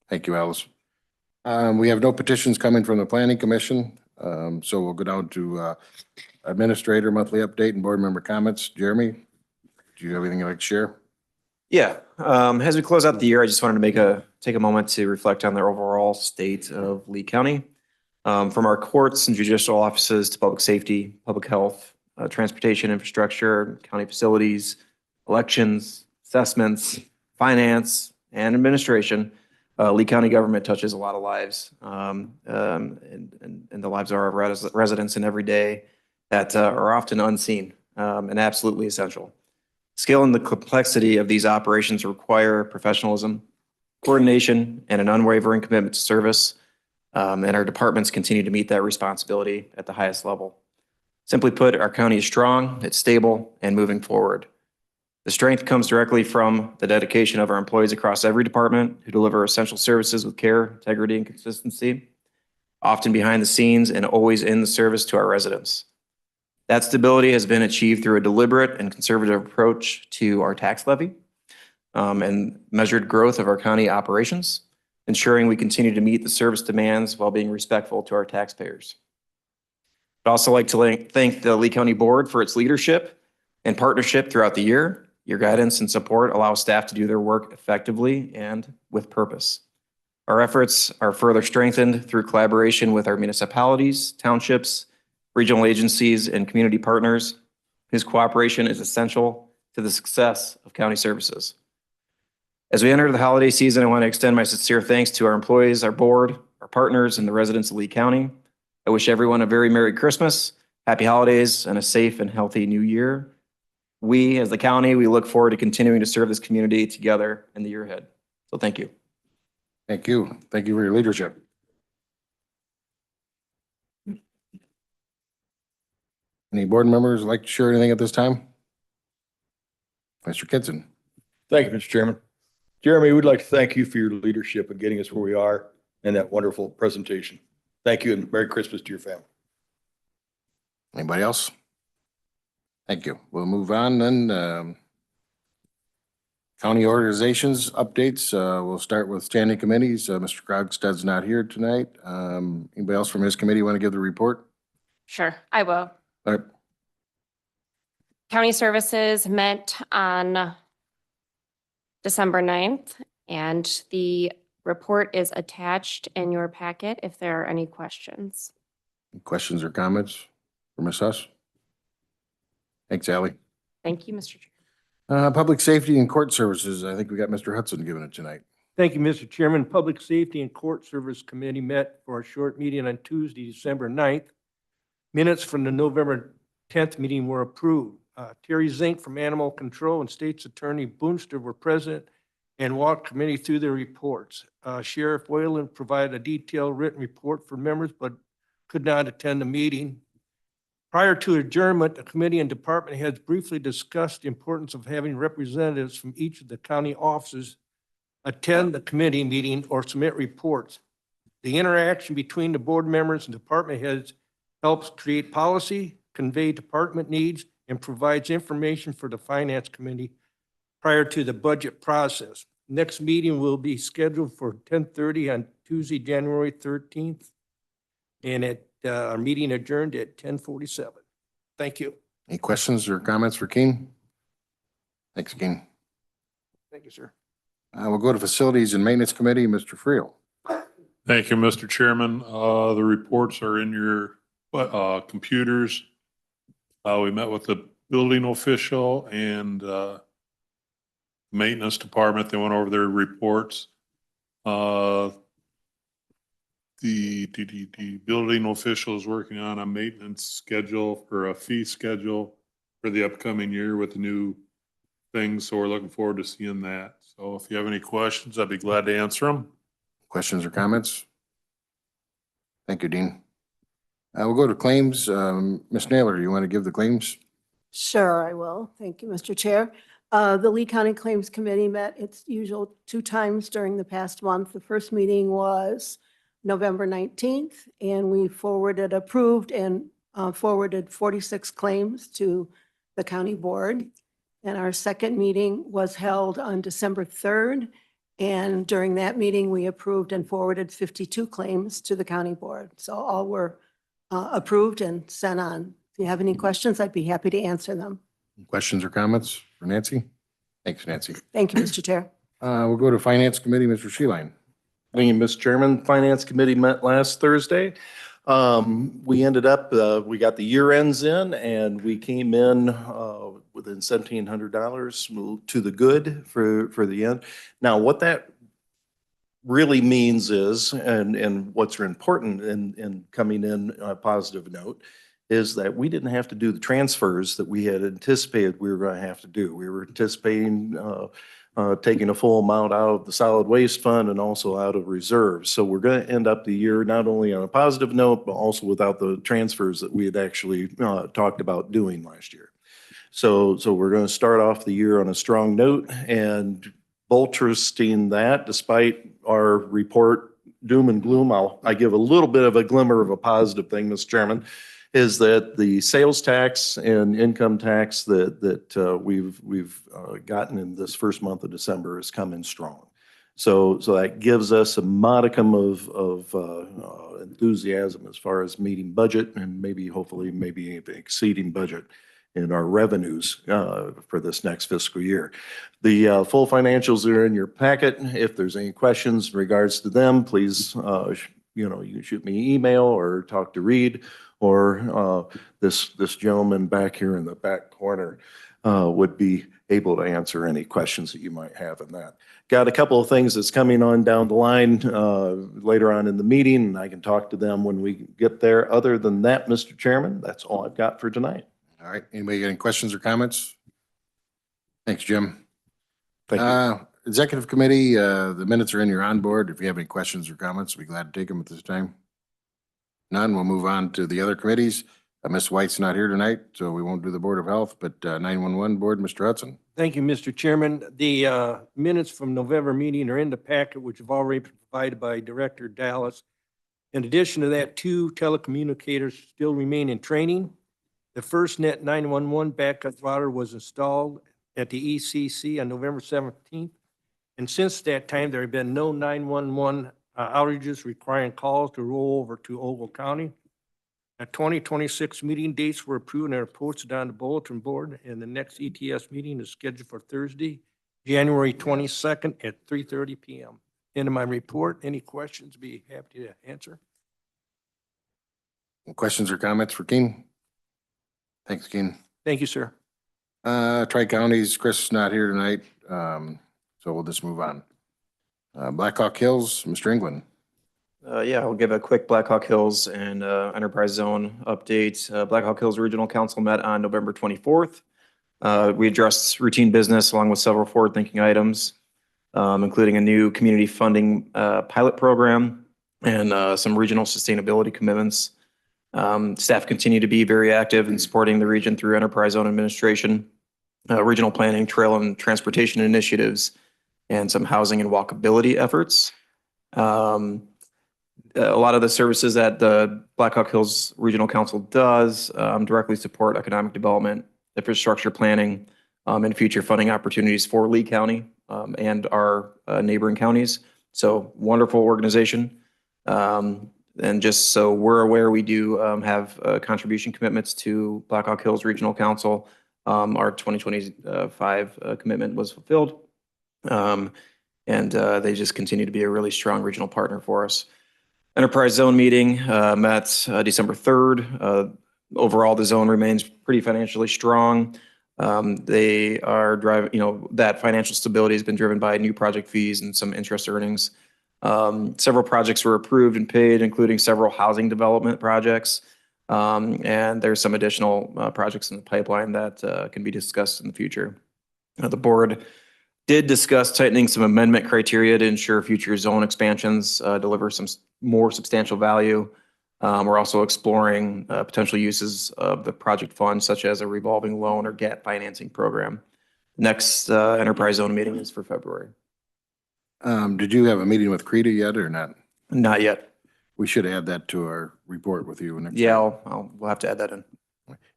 Thank you, Alice. We have no petitions coming from the Planning Commission, so we'll go down to Administrator Monthly Update and Board Member Comments. Jeremy, do you have anything you'd like to share? Yeah, as we close out the year, I just wanted to take a moment to reflect on the overall state of Lee County. From our courts and judicial offices to public safety, public health, transportation infrastructure, county facilities, elections, assessments, finance, and administration, Lee County government touches a lot of lives, and the lives of our residents in every day that are often unseen and absolutely essential. Scale and the complexity of these operations require professionalism, coordination, and an unwavering commitment to service, and our departments continue to meet that responsibility at the highest level. Simply put, our county is strong, it's stable, and moving forward. The strength comes directly from the dedication of our employees across every department who deliver essential services with care, integrity, and consistency, often behind the scenes and always in the service to our residents. That stability has been achieved through a deliberate and conservative approach to our tax levy and measured growth of our county operations, ensuring we continue to meet the service demands while being respectful to our taxpayers. I'd also like to thank the Lee County Board for its leadership and partnership throughout the year. Your guidance and support allow staff to do their work effectively and with purpose. Our efforts are further strengthened through collaboration with our municipalities, townships, regional agencies, and community partners whose cooperation is essential to the success of county services. As we enter the holiday season, I want to extend my sincere thanks to our employees, our board, our partners, and the residents of Lee County. I wish everyone a very Merry Christmas, Happy Holidays, and a safe and healthy New Year. We, as the county, we look forward to continuing to serve this community together in the year ahead. So thank you. Thank you. Thank you for your leadership. Any board members like to share anything at this time? Mr. Kitson. Thank you, Mr. Chairman. Jeremy, we'd like to thank you for your leadership in getting us where we are and that wonderful presentation. Thank you and Merry Christmas to your family. Anybody else? Thank you. We'll move on then. County organizations updates. We'll start with standing committees. Mr. Krogstad's not here tonight. Anybody else from his committee want to give the report? Sure, I will. All right. County Services met on December 9th, and the report is attached in your packet if there are any questions. Questions or comments for Ms. Huss? Thanks, Ally. Thank you, Mr. Chair. Public safety and court services. I think we got Mr. Hudson giving it tonight. Thank you, Mr. Chairman. Public Safety and Court Service Committee met for a short meeting on Tuesday, December 9th. Minutes from the November 10th meeting were approved. Terry Zink from Animal Control and State's Attorney Boonster were present and walked committee through their reports. Sheriff Whalen provided a detailed written report for members, but could not attend the meeting. Prior to adjournment, the committee and department heads briefly discussed the importance of having representatives from each of the county offices attend the committee meeting or submit reports. The interaction between the board members and department heads helps create policy, convey department needs and provides information for the Finance Committee prior to the budget process. Next meeting will be scheduled for 10:30 on Tuesday, January 13th. And our meeting adjourned at 10:47. Thank you. Any questions or comments for Keen? Thanks, Keen. Thank you, sir. We'll go to Facilities and Maintenance Committee, Mr. Friel. Thank you, Mr. Chairman. The reports are in your computers. We met with the building official and maintenance department. They went over their reports. The building official is working on a maintenance schedule or a fee schedule for the upcoming year with the new things. So we're looking forward to seeing that. So if you have any questions, I'd be glad to answer them. Questions or comments? Thank you, Dean. We'll go to claims. Ms. Naylor, you want to give the claims? Sure, I will. Thank you, Mr. Chair. The Lee County Claims Committee met its usual 2 times during the past month. The first meeting was November 19th, and we approved and forwarded 46 claims to the county board. And our second meeting was held on December 3rd. And during that meeting, we approved and forwarded 52 claims to the county board. So all were approved and sent on. If you have any questions, I'd be happy to answer them. Questions or comments for Nancy? Thanks, Nancy. Thank you, Mr. Chair. We'll go to Finance Committee, Mr. Sheeline. Thank you, Mr. Chairman. Finance Committee met last Thursday. We ended up, we got the year ends in and we came in within $1,700 to the good for the end. Now, what that really means is, and what's important in coming in on a positive note, is that we didn't have to do the transfers that we had anticipated we were going to have to do. We were anticipating taking a full amount out of the solid waste fund and also out of reserves. So we're going to end up the year not only on a positive note, but also without the transfers that we had actually talked about doing last year. So we're going to start off the year on a strong note, and bolstering that, despite our report doom and gloom, I give a little bit of a glimmer of a positive thing, Mr. Chairman, is that the sales tax and income tax that we've gotten in this first month of December has come in strong. So that gives us a modicum of enthusiasm as far as meeting budget and maybe hopefully exceeding budget in our revenues for this next fiscal year. The full financials are in your packet. If there's any questions in regards to them, please, you can shoot me an email or talk to Reed, or this gentleman back here in the back corner would be able to answer any questions that you might have in that. Got a couple of things that's coming on down the line later on in the meeting, and I can talk to them when we get there. Other than that, Mr. Chairman, that's all I've got for tonight. All right. Anybody got any questions or comments? Thanks, Jim. Thank you. Executive Committee, the minutes are in your onboard. If you have any questions or comments, we'd be glad to take them at this time. None, we'll move on to the other committees. Ms. White's not here tonight, so we won't do the Board of Health, but 911 Board, Mr. Hudson. Thank you, Mr. Chairman. The minutes from November meeting are in the packet, which have already been provided by Director Dallas. In addition to that, 2 telecommunicators still remain in training. The FirstNet 911 backup router was installed at the ECC on November 17th. And since that time, there have been no 911 outages requiring calls to roll over to Ogle County. 2026 meeting dates were approved and are posted on the bulletin board, and the next ETS meeting is scheduled for Thursday, January 22nd at 3:30 p.m. End of my report. Any questions, be happy to answer. Questions or comments for Keen? Thanks, Keen. Thank you, sir. Tri-Counties, Chris is not here tonight, so we'll just move on. Blackhawk Hills, Mr. England. Yeah, I'll give a quick Blackhawk Hills and Enterprise Zone update. Blackhawk Hills Regional Council met on November 24th. We addressed routine business along with several forward-thinking items, including a new community funding pilot program and some regional sustainability commitments. Staff continue to be very active in supporting the region through Enterprise Zone administration, regional planning, trail and transportation initiatives, and some housing and walkability efforts. a lot of the services that the Blackhawk Hills Regional Council does directly support economic development, infrastructure planning, and future funding opportunities for Lee County and our neighboring counties. So wonderful organization. And just so we're aware, we do have contribution commitments to Blackhawk Hills Regional Council. Our 2025 commitment was fulfilled. And they just continue to be a really strong regional partner for us. Enterprise Zone meeting met December 3rd. Overall, the zone remains pretty financially strong. They are driving, that financial stability has been driven by new project fees and some interest earnings. Several projects were approved and paid, including several housing development projects. And there's some additional projects in the pipeline that can be discussed in the future. The board did discuss tightening some amendment criteria to ensure future zone expansions deliver some more substantial value. We're also exploring potential uses of the project fund, such as a revolving loan or gap financing program. Next enterprise zone meeting is for February. Did you have a meeting with CRETA yet or not? Not yet. We should add that to our report with you. Next Yeah, time. we'll have to add that in.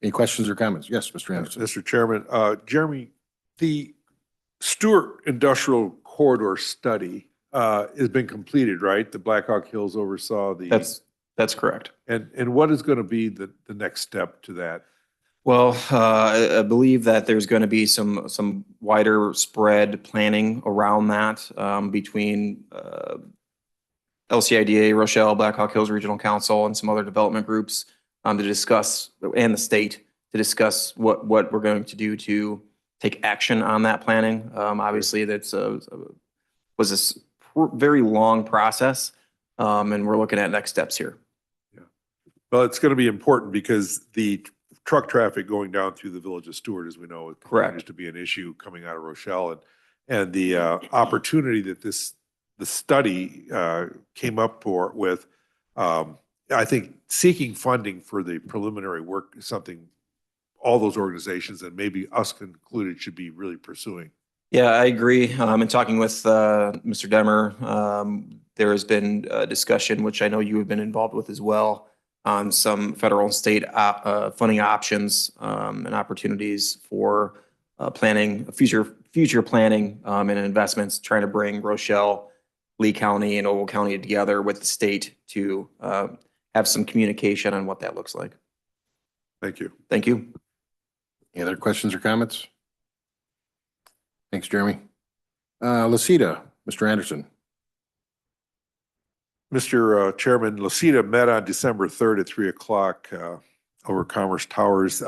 Any questions or comments? Yes, Mr. Anderson. Mr. Chairman, Jeremy, the Stewart Industrial Corridor Study has been completed, right? The Blackhawk Hills oversaw the. That's correct. And what is going to be the next step to that? Well, I believe that there's going to be some wider spread planning around that between LCIDA, Rochelle, Blackhawk Hills Regional Council, and some other development groups to discuss, and the state to discuss what we're going to do to take action on that planning. Obviously, that's was a very long process, and we're looking at next steps here. Yeah. Well, it's going to be important because the truck traffic going down through the village of Stewart, as we know, it continues to be an issue coming out of Rochelle, and the opportunity that the study came up with. I think seeking funding for the preliminary work is something all those organizations, and maybe us included, should be really pursuing. Yeah, I agree. In talking with Mr. Demmer, there has been a discussion, which I know you have been involved with as well, on some federal and state funding options and opportunities for planning, future planning and investments, trying to bring Rochelle, Lee County, and Ogle County together with the state to have some communication on what that looks like. Thank you. Thank you. Any other questions or comments? Thanks, Jeremy. Lucida, Mr. Anderson. Mr. Chairman, Lucida met on December 3rd at 3 o'clock over Commerce Towers.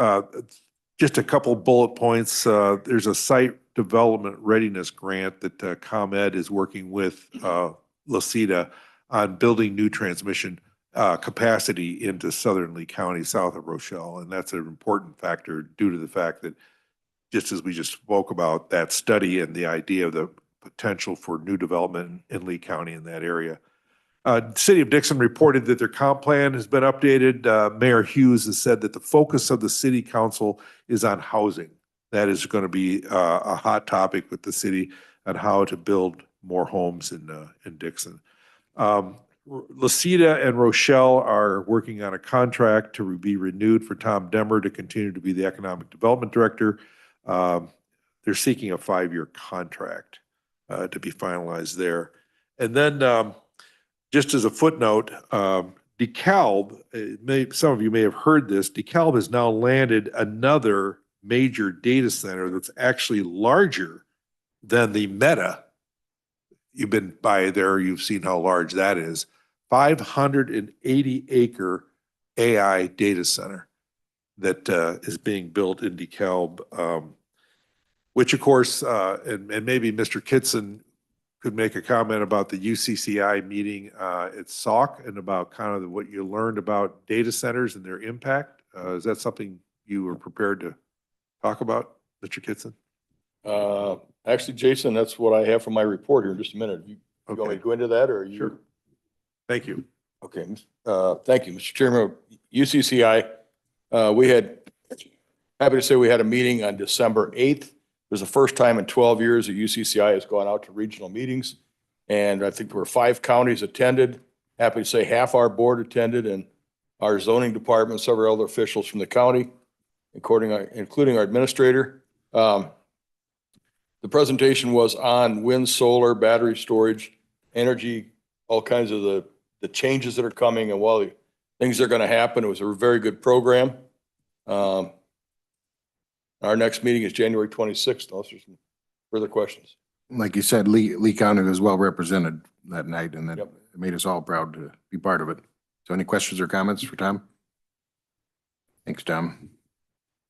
Just a couple bullet points. There's a site development readiness grant that ComEd is working with Lucida on building new transmission capacity into southern Lee County, south of Rochelle. And that's an important factor due to the fact that, just as we just spoke about, that study and the idea of the potential for new development in Lee County in that area. City of Dixon reported that their comp plan has been updated. Mayor Hughes has said that the focus of the city council is on housing. That is going to be a hot topic with the city on how to build more homes in Dixon. Lucida and Rochelle are working on a contract to be renewed for Tom Demmer to continue to be the economic development director. They're seeking a 5-year contract to be finalized there. And then just as a footnote, DeKalb, some of you may have heard this, DeKalb has now landed another major data center that's actually larger than the Meta. You've been by there, you've seen how large that is. 580-acre AI data center that is being built in DeKalb, which of course, and maybe Mr. Kitson could make a comment about the UCCI meeting at SAUC and about kind of what you learned about data centers and their impact. Is that something you are prepared to talk about, Mr. Kitson? Actually, Jason, that's what I have from my report here in just a minute. You want me to go into that, or you? Sure. Thank you. Okay. Thank you, Mr. Chairman. UCCI, we had, happy to say we had a meeting on December 8th. It was the first time in 12 years that UCCI has gone out to regional meetings. And I think there were 5 counties attended. Happy to say half our board attended and our zoning department, several other officials from the county, including our administrator. The presentation was on wind, solar, battery storage, energy, all kinds of the changes that are coming and all the things that are going to happen. It was a very good program. Our next meeting is January 26th. Unless there's some further questions. Like you said, Lee County was well represented that night, and that Yep. it made us all proud to be part of it. So any questions or comments for Tom? Thanks, Tom.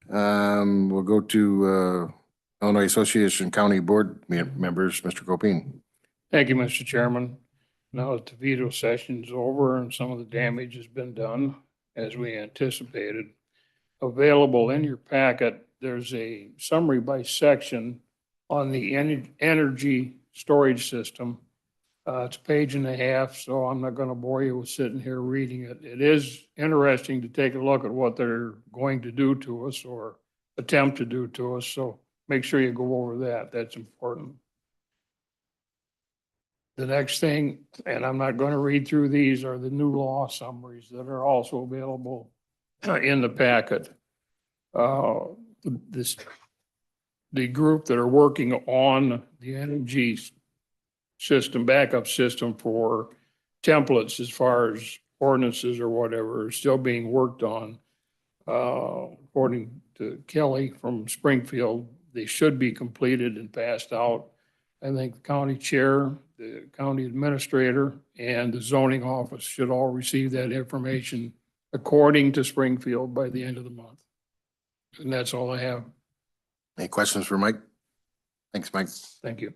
We'll go to Illinois Association County Board members, Mr. Copine. Thank you, Mr. Chairman. Now that the veto session's over and some of the damage has been done as we anticipated, available in your packet, there's a summary by section on the energy storage system. It's a page and a half, so I'm not going to bore you with sitting here reading it. It is interesting to take a look at what they're going to do to us or attempt to do to us. So make sure you go over that. That's important. The next thing, and I'm not going to read through these, are the new law summaries that are also available in the packet. The group that are working on the energy system, backup system for templates as far as ordinances or whatever are still being worked on. According to Kelly from Springfield, they should be completed and passed out. I think the county chair, the county administrator, and the zoning office should all receive that information according to Springfield by the end of the month. And that's all I have. Any questions for Mike? Thanks, Mike. Thank you.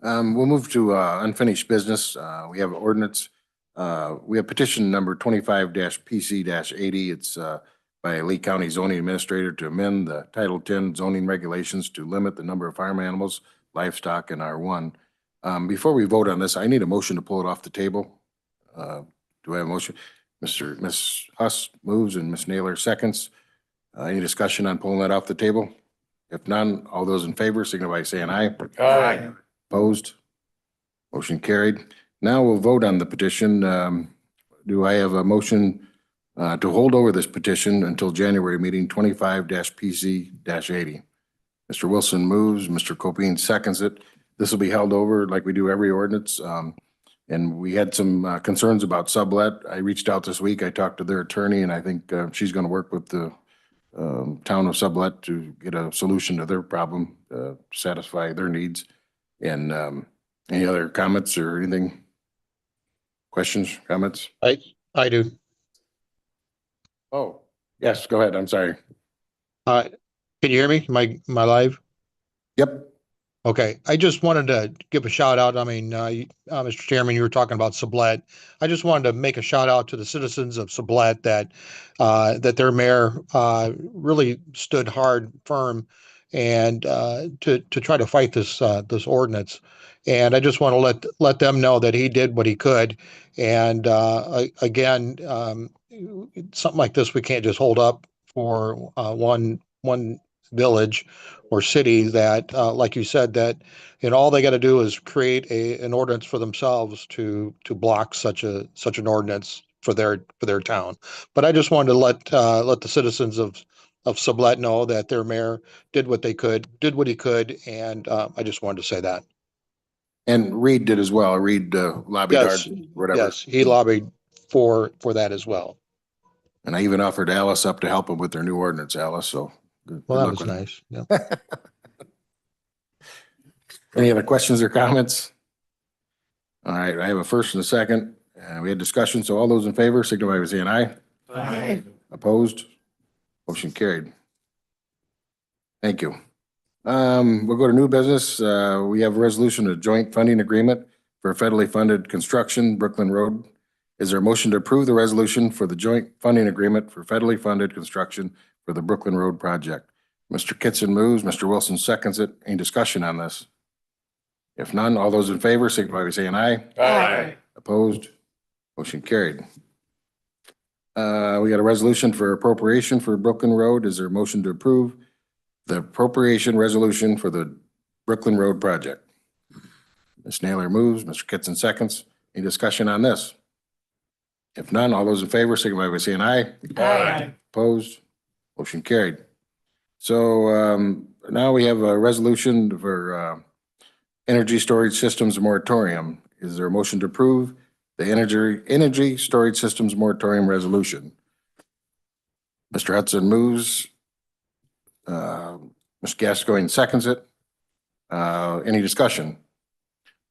We'll move to unfinished business. We have ordinance. We have petition number 25-PC-80. It's by Lee County Zoning Administrator to amend the Title 10 zoning regulations to limit the number of farm animals, livestock in R1. Before we vote on this, I need a motion to pull it off the table. Do I have a motion? Ms. Huss moves and Ms. Naylor seconds. Any discussion on pulling that off the table? If none, all those in favor signify by saying aye. Aye. Opposed? Motion carried. Now we'll vote on the petition. Do I have a motion to hold over this petition until January meeting 25-PC-80? Mr. Wilson moves, Mr. Copine seconds it. This will be held over like we do every ordinance. And we had some concerns about sublet. I reached out this week. I talked to their attorney, and I think she's going to work with the town of Sublet to get a solution to their problem, satisfy their needs. And any other comments or anything? Questions, comments? I do. Oh, yes, go ahead. I'm sorry. Can you hear me? Am I live? Yep. Okay, I just wanted to give a shout out. I mean, Mr. Chairman, you were talking about Sublet. I just wanted to make a shout out to the citizens of Sublet that their mayor really stood firm, and to try to fight this ordinance. And I just want to let them know that he did what he could. And again, something like this we can't just hold up for one village or city that, like you said, that, all they got to do is create an ordinance for themselves to block such an ordinance for their town. But I just wanted to let the citizens of Sublet know that their mayor did what he could, and I just wanted to say that. And Reed did as well. Reed lobbied Yes, hard, whatever. yes, he lobbied for that as well. And I even offered Alice up to help him with their new ordinance, Alice, so. Well, that was nice. Yeah. Any other questions or comments? All right, I have a first and a second. We had discussion, so all those in favor signify by saying aye. Aye. Opposed? Motion carried. Thank you. We'll go to new business. We have a resolution of joint funding agreement for federally funded construction, Brooklyn Road. Is there a motion to approve the resolution for the joint funding agreement for federally funded construction for the Brooklyn Road project? Mr. Kitson moves, Mr. Wilson seconds it. Any discussion on this? If none, all those in favor signify by saying aye. Aye. Opposed? Motion carried. We got a resolution for appropriation for Brooklyn Road. Is there a motion to approve the appropriation resolution for the Brooklyn Road project? Ms. Naylor moves, Mr. Kitson seconds. Any discussion on this? If none, all those in favor signify by saying aye. Aye. Opposed? Motion carried. So now we have a resolution for energy storage systems moratorium. Is there a motion to approve the energy storage systems moratorium resolution? Mr. Hudson moves. Mr. Gascoigne seconds it. Any discussion?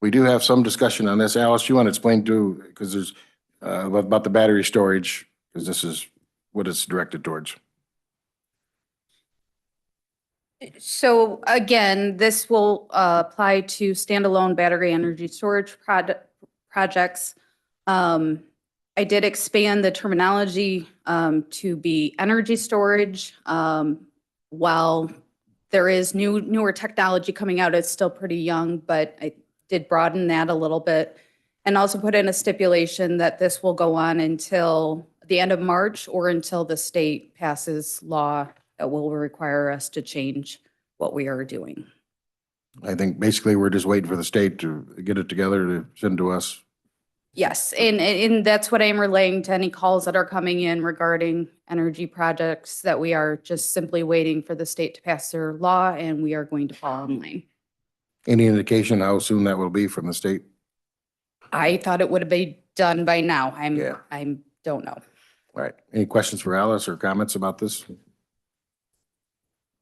We do have some discussion on this. Alice, you want to explain to, because there's about the battery storage, because this is what it's directed towards. So again, this will apply to standalone battery energy storage projects. I did expand the terminology to be energy storage. While there is newer technology coming out, it's still pretty young, but I did broaden that a little bit and also put in a stipulation that this will go on until the end of March or until the state passes law that will require us to change what we are doing. I think basically we're just waiting for the state to get it together to send to us. Yes, and that's what I'm relaying to any calls that are coming in regarding energy projects, that we are just simply waiting for the state to pass their law and we are going to fall in line. Any indication how soon that will be from the state? I thought it would have been done by now. Yeah. I don't know. All right. Any questions for Alice or comments about this?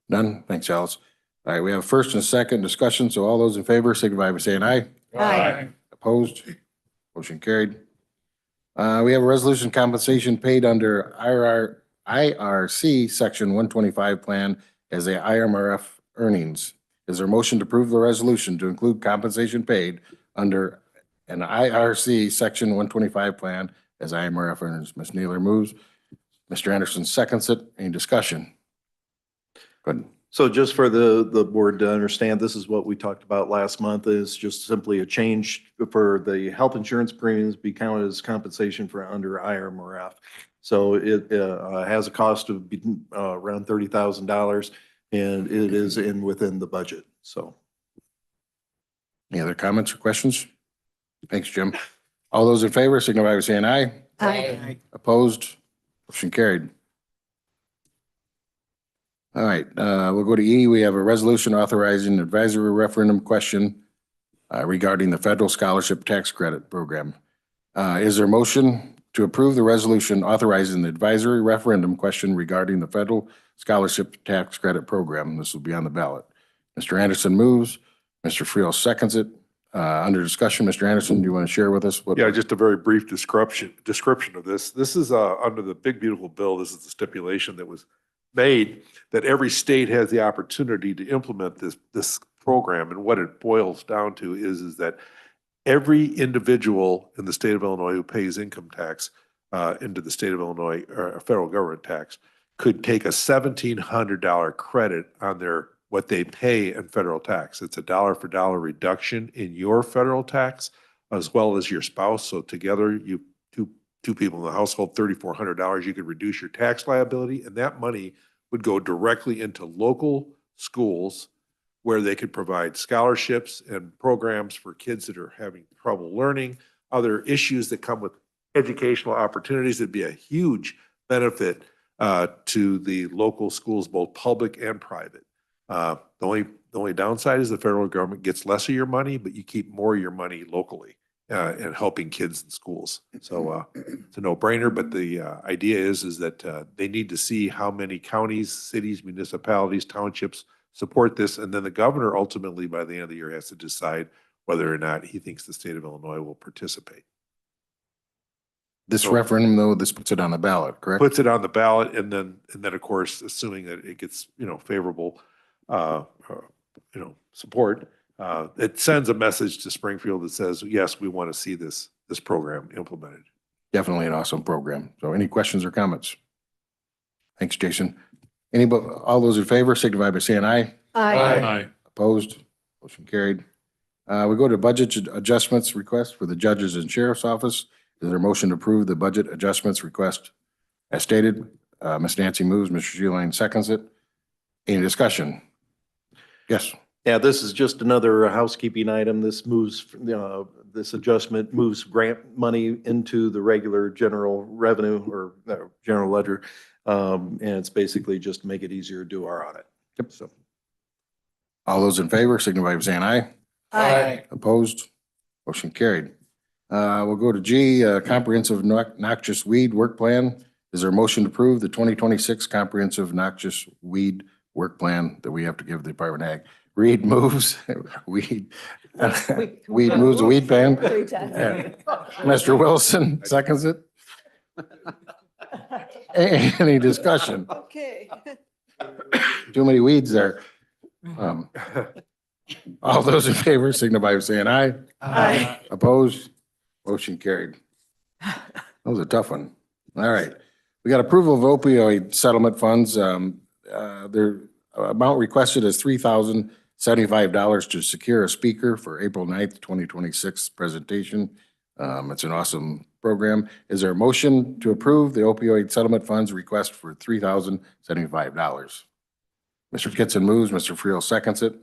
None? Thanks, Alice. All right, we have first and second discussion. So all those in favor signify by saying aye. Aye. Opposed? Motion carried. We have a resolution compensation paid under IRC Section 125 plan as a IMRF earnings. Is there a motion to approve the resolution to include compensation paid under an IRC Section 125 plan as IMRF earnings? Ms. Naylor moves. Mr. Anderson seconds it. Any discussion? Good. So just for the board to understand, this is what we talked about last month, is just simply a change for the health insurance premiums be counted as compensation for under IMRF. So it has a cost of around $30,000 and it is within the budget, so. Any other comments or questions? Thanks, Jim. All those in favor signify by saying aye. Aye. Opposed? Motion carried. All right, we'll go to E. We have a resolution authorizing advisory referendum question regarding the federal scholarship tax credit program. Is there a motion to approve the resolution authorizing the advisory referendum question regarding the federal scholarship tax credit program? This will be on the ballot. Mr. Anderson moves. Mr. Friel seconds it. Under discussion, Mr. Anderson, do you want to share with us what? Yeah, just a very brief description of this. This is under the big beautiful bill. This is the stipulation that was made that every state has the opportunity to implement this program. And what it boils down to is that every individual in the state of Illinois who pays income tax into the state of Illinois or federal government tax could take a $1,700 credit on their what they pay in federal tax. It's a dollar for dollar reduction in your federal tax as well as your spouse. So together, you two people in the household, $3,400, you could reduce your tax liability, and that money would go directly into local schools where they could provide scholarships and programs for kids that are having trouble learning, other issues that come with educational opportunities. It'd be a huge benefit to the local schools, both public and private. The only downside is the federal government gets less of your money, but you keep more of your money locally and helping kids in schools. So it's a no-brainer, but the idea is that they need to see how many counties, cities, municipalities, townships support this, and then the governor ultimately by the end of the year has to decide whether or not he thinks the state of Illinois will participate. This referendum, though, this puts it on the ballot, correct? Puts it on the ballot, and then of course, assuming that it gets favorable support, it sends a message to Springfield that says, yes, we want to see this program implemented. Definitely an awesome program. So any questions or comments? Thanks, Jason. All those in favor signify by saying aye. Aye. Opposed? Motion carried. We go to budget adjustments request for the judges and sheriff's office. Is there a motion to approve the budget adjustments request as stated? Ms. Nancy moves, Mr. Uline seconds it. Any discussion? Yes. Yeah, this is just another housekeeping item. This moves, this adjustment moves grant money into the regular general revenue or general ledger. And it's basically just to make it easier to do our audit. Yep. So. All those in favor signify by saying aye. Aye. Opposed? Motion carried. We'll go to G, Comprehensive Noxious Weed Work Plan. Is there a motion to approve the 2026 Comprehensive Noxious Weed Work Plan that we have to give the Department of Ag? Reed moves, Weed moves the weed plan. Mr. Wilson seconds it. Any discussion? Okay. Too many weeds there. All those in favor signify by saying aye. Aye. Opposed? Motion carried. That was a tough one. All right. We got approval of opioid settlement funds. Their amount requested is $3,075 to secure a speaker for April 9th, 2026 presentation. It's an awesome program. Is there a motion to approve the opioid settlement funds request for $3,075? Mr. Kitson moves, Mr. Friel seconds it.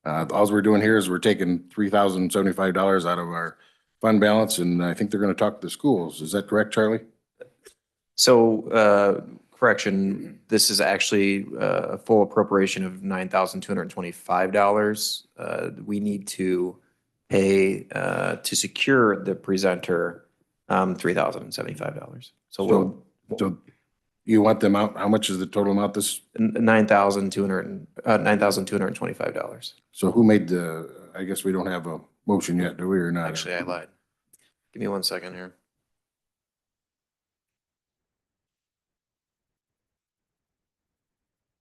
All we're doing here is we're taking $3,075 out of our fund balance, and I think they're going to talk to the schools. Is that correct, Charlie? So, correction, this is actually a full appropriation of $9,225. We need to pay to secure the presenter $3,075. So So you want the amount, how much is the total amount this? $9,225. So who made the, I guess we don't have a motion yet, do we, or not? Actually, I lied. Give me 1 second here.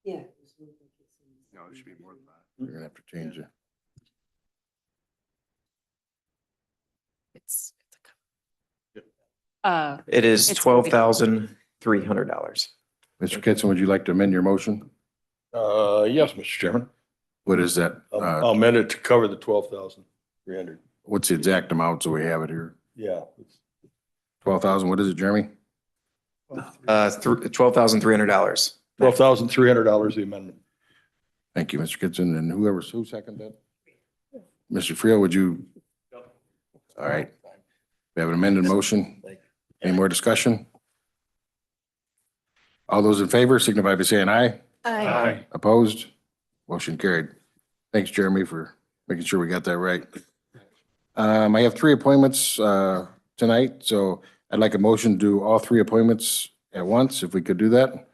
Yeah. No, it should be more than that. You're gonna have to change it. It's It is It's gonna be- $12,300. Mr. Kitson, would you like to amend your motion? Yes, Mr. Chairman. What is that? I'll amend it to cover the 12,300. What's the exact amount, so we have it here? Yeah. 12,000, what is it, Jeremy? $12,300. $12,300 the amendment. Thank you, Mr. Kitson, and who seconded that? Mr. Friel, would you? All right. We have an amended motion. Any more discussion? All those in favor signify by saying aye. Aye. Opposed? Motion carried. Thanks, Jeremy, for making sure we got that right. I have 3 appointments tonight, so I'd like a motion to do all 3 appointments at once, if we could do that.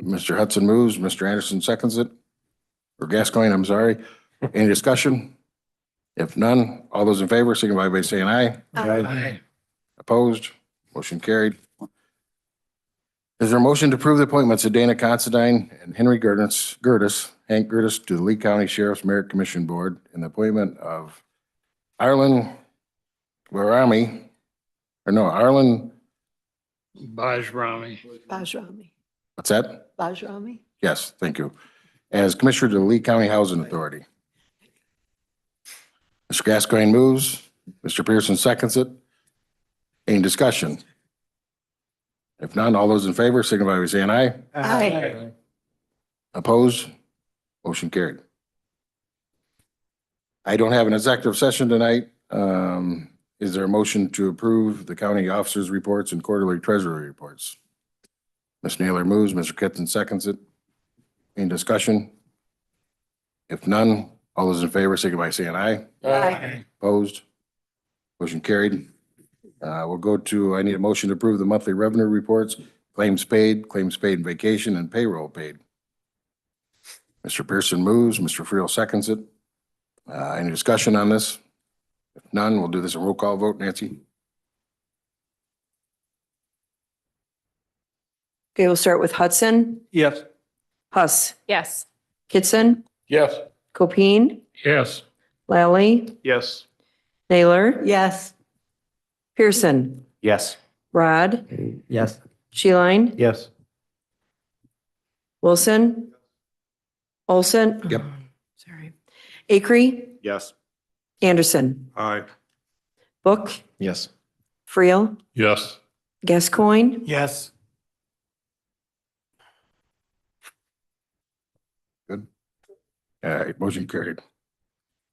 Mr. Hudson moves, Mr. Anderson seconds it. Or Gascoigne, I'm sorry. Any discussion? If none, all those in favor signify by saying aye. Aye. Opposed? Motion carried. Is there a motion to approve the appointments of Dana Considine and Henry Hank Gertis to the Lee County Sheriff's Merit Commission Board, and the appointment of Arlen Bajrami. Bajrami. What's that? Bajrami. Yes, thank you. As Commissioner to the Lee County Housing Authority. Mr. Gascoigne moves, Mr. Pearson seconds it. Any discussion? If none, all those in favor signify by saying aye. Aye. Opposed? Motion carried. I don't have an executive session tonight. Is there a motion to approve the county officers' reports and quarterly treasury reports? Ms. Naylor moves, Mr. Kitson seconds it. Any discussion? If none, all those in favor signify by saying aye. Aye. Opposed? Motion carried. We'll go to, I need a motion to approve the monthly revenue reports, claims paid vacation, and payroll paid. Mr. Pearson moves, Mr. Friel seconds it. Any discussion on this? If none, we'll do this a roll call vote. Nancy? Okay, we'll start with Hudson, Yes. Huss, Yes. Kitson, Yes. Copine, Yes. Lally, Yes. Naylor, Yes. Pearson, Yes. Rod, Yes. Sheline, Yes. Wilson, Olson. Yep. Sorry. Acree, Yes. Anderson, Aye. Book, Yes. Friel, Yes. Gascoigne, Yes. All right, motion carried.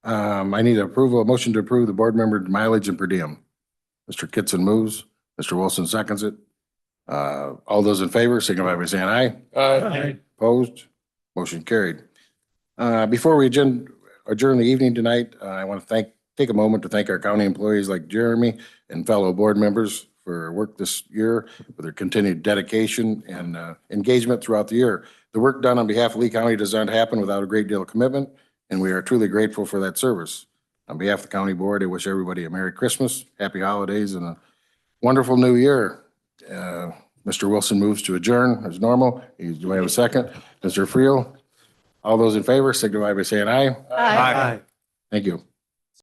I need approval, a motion to approve the board member mileage and per diem. Mr. Kitson moves, Mr. Wilson seconds it. All those in favor, signify by saying aye. Aye. Opposed? Motion carried. Before we adjourn the evening tonight, I want to take a moment to thank our county employees like Jeremy and fellow board members for work this year, for their continued dedication and engagement throughout the year. The work done on behalf of Lee County does not happen without a great deal of commitment, and we are truly grateful for that service. On behalf of the county board, I wish everybody a Merry Christmas, Happy Holidays, and a wonderful New Year. Mr. Wilson moves to adjourn as normal. Do I have a second? Mr. Friel? All those in favor, signify by saying aye. Aye. Thank you.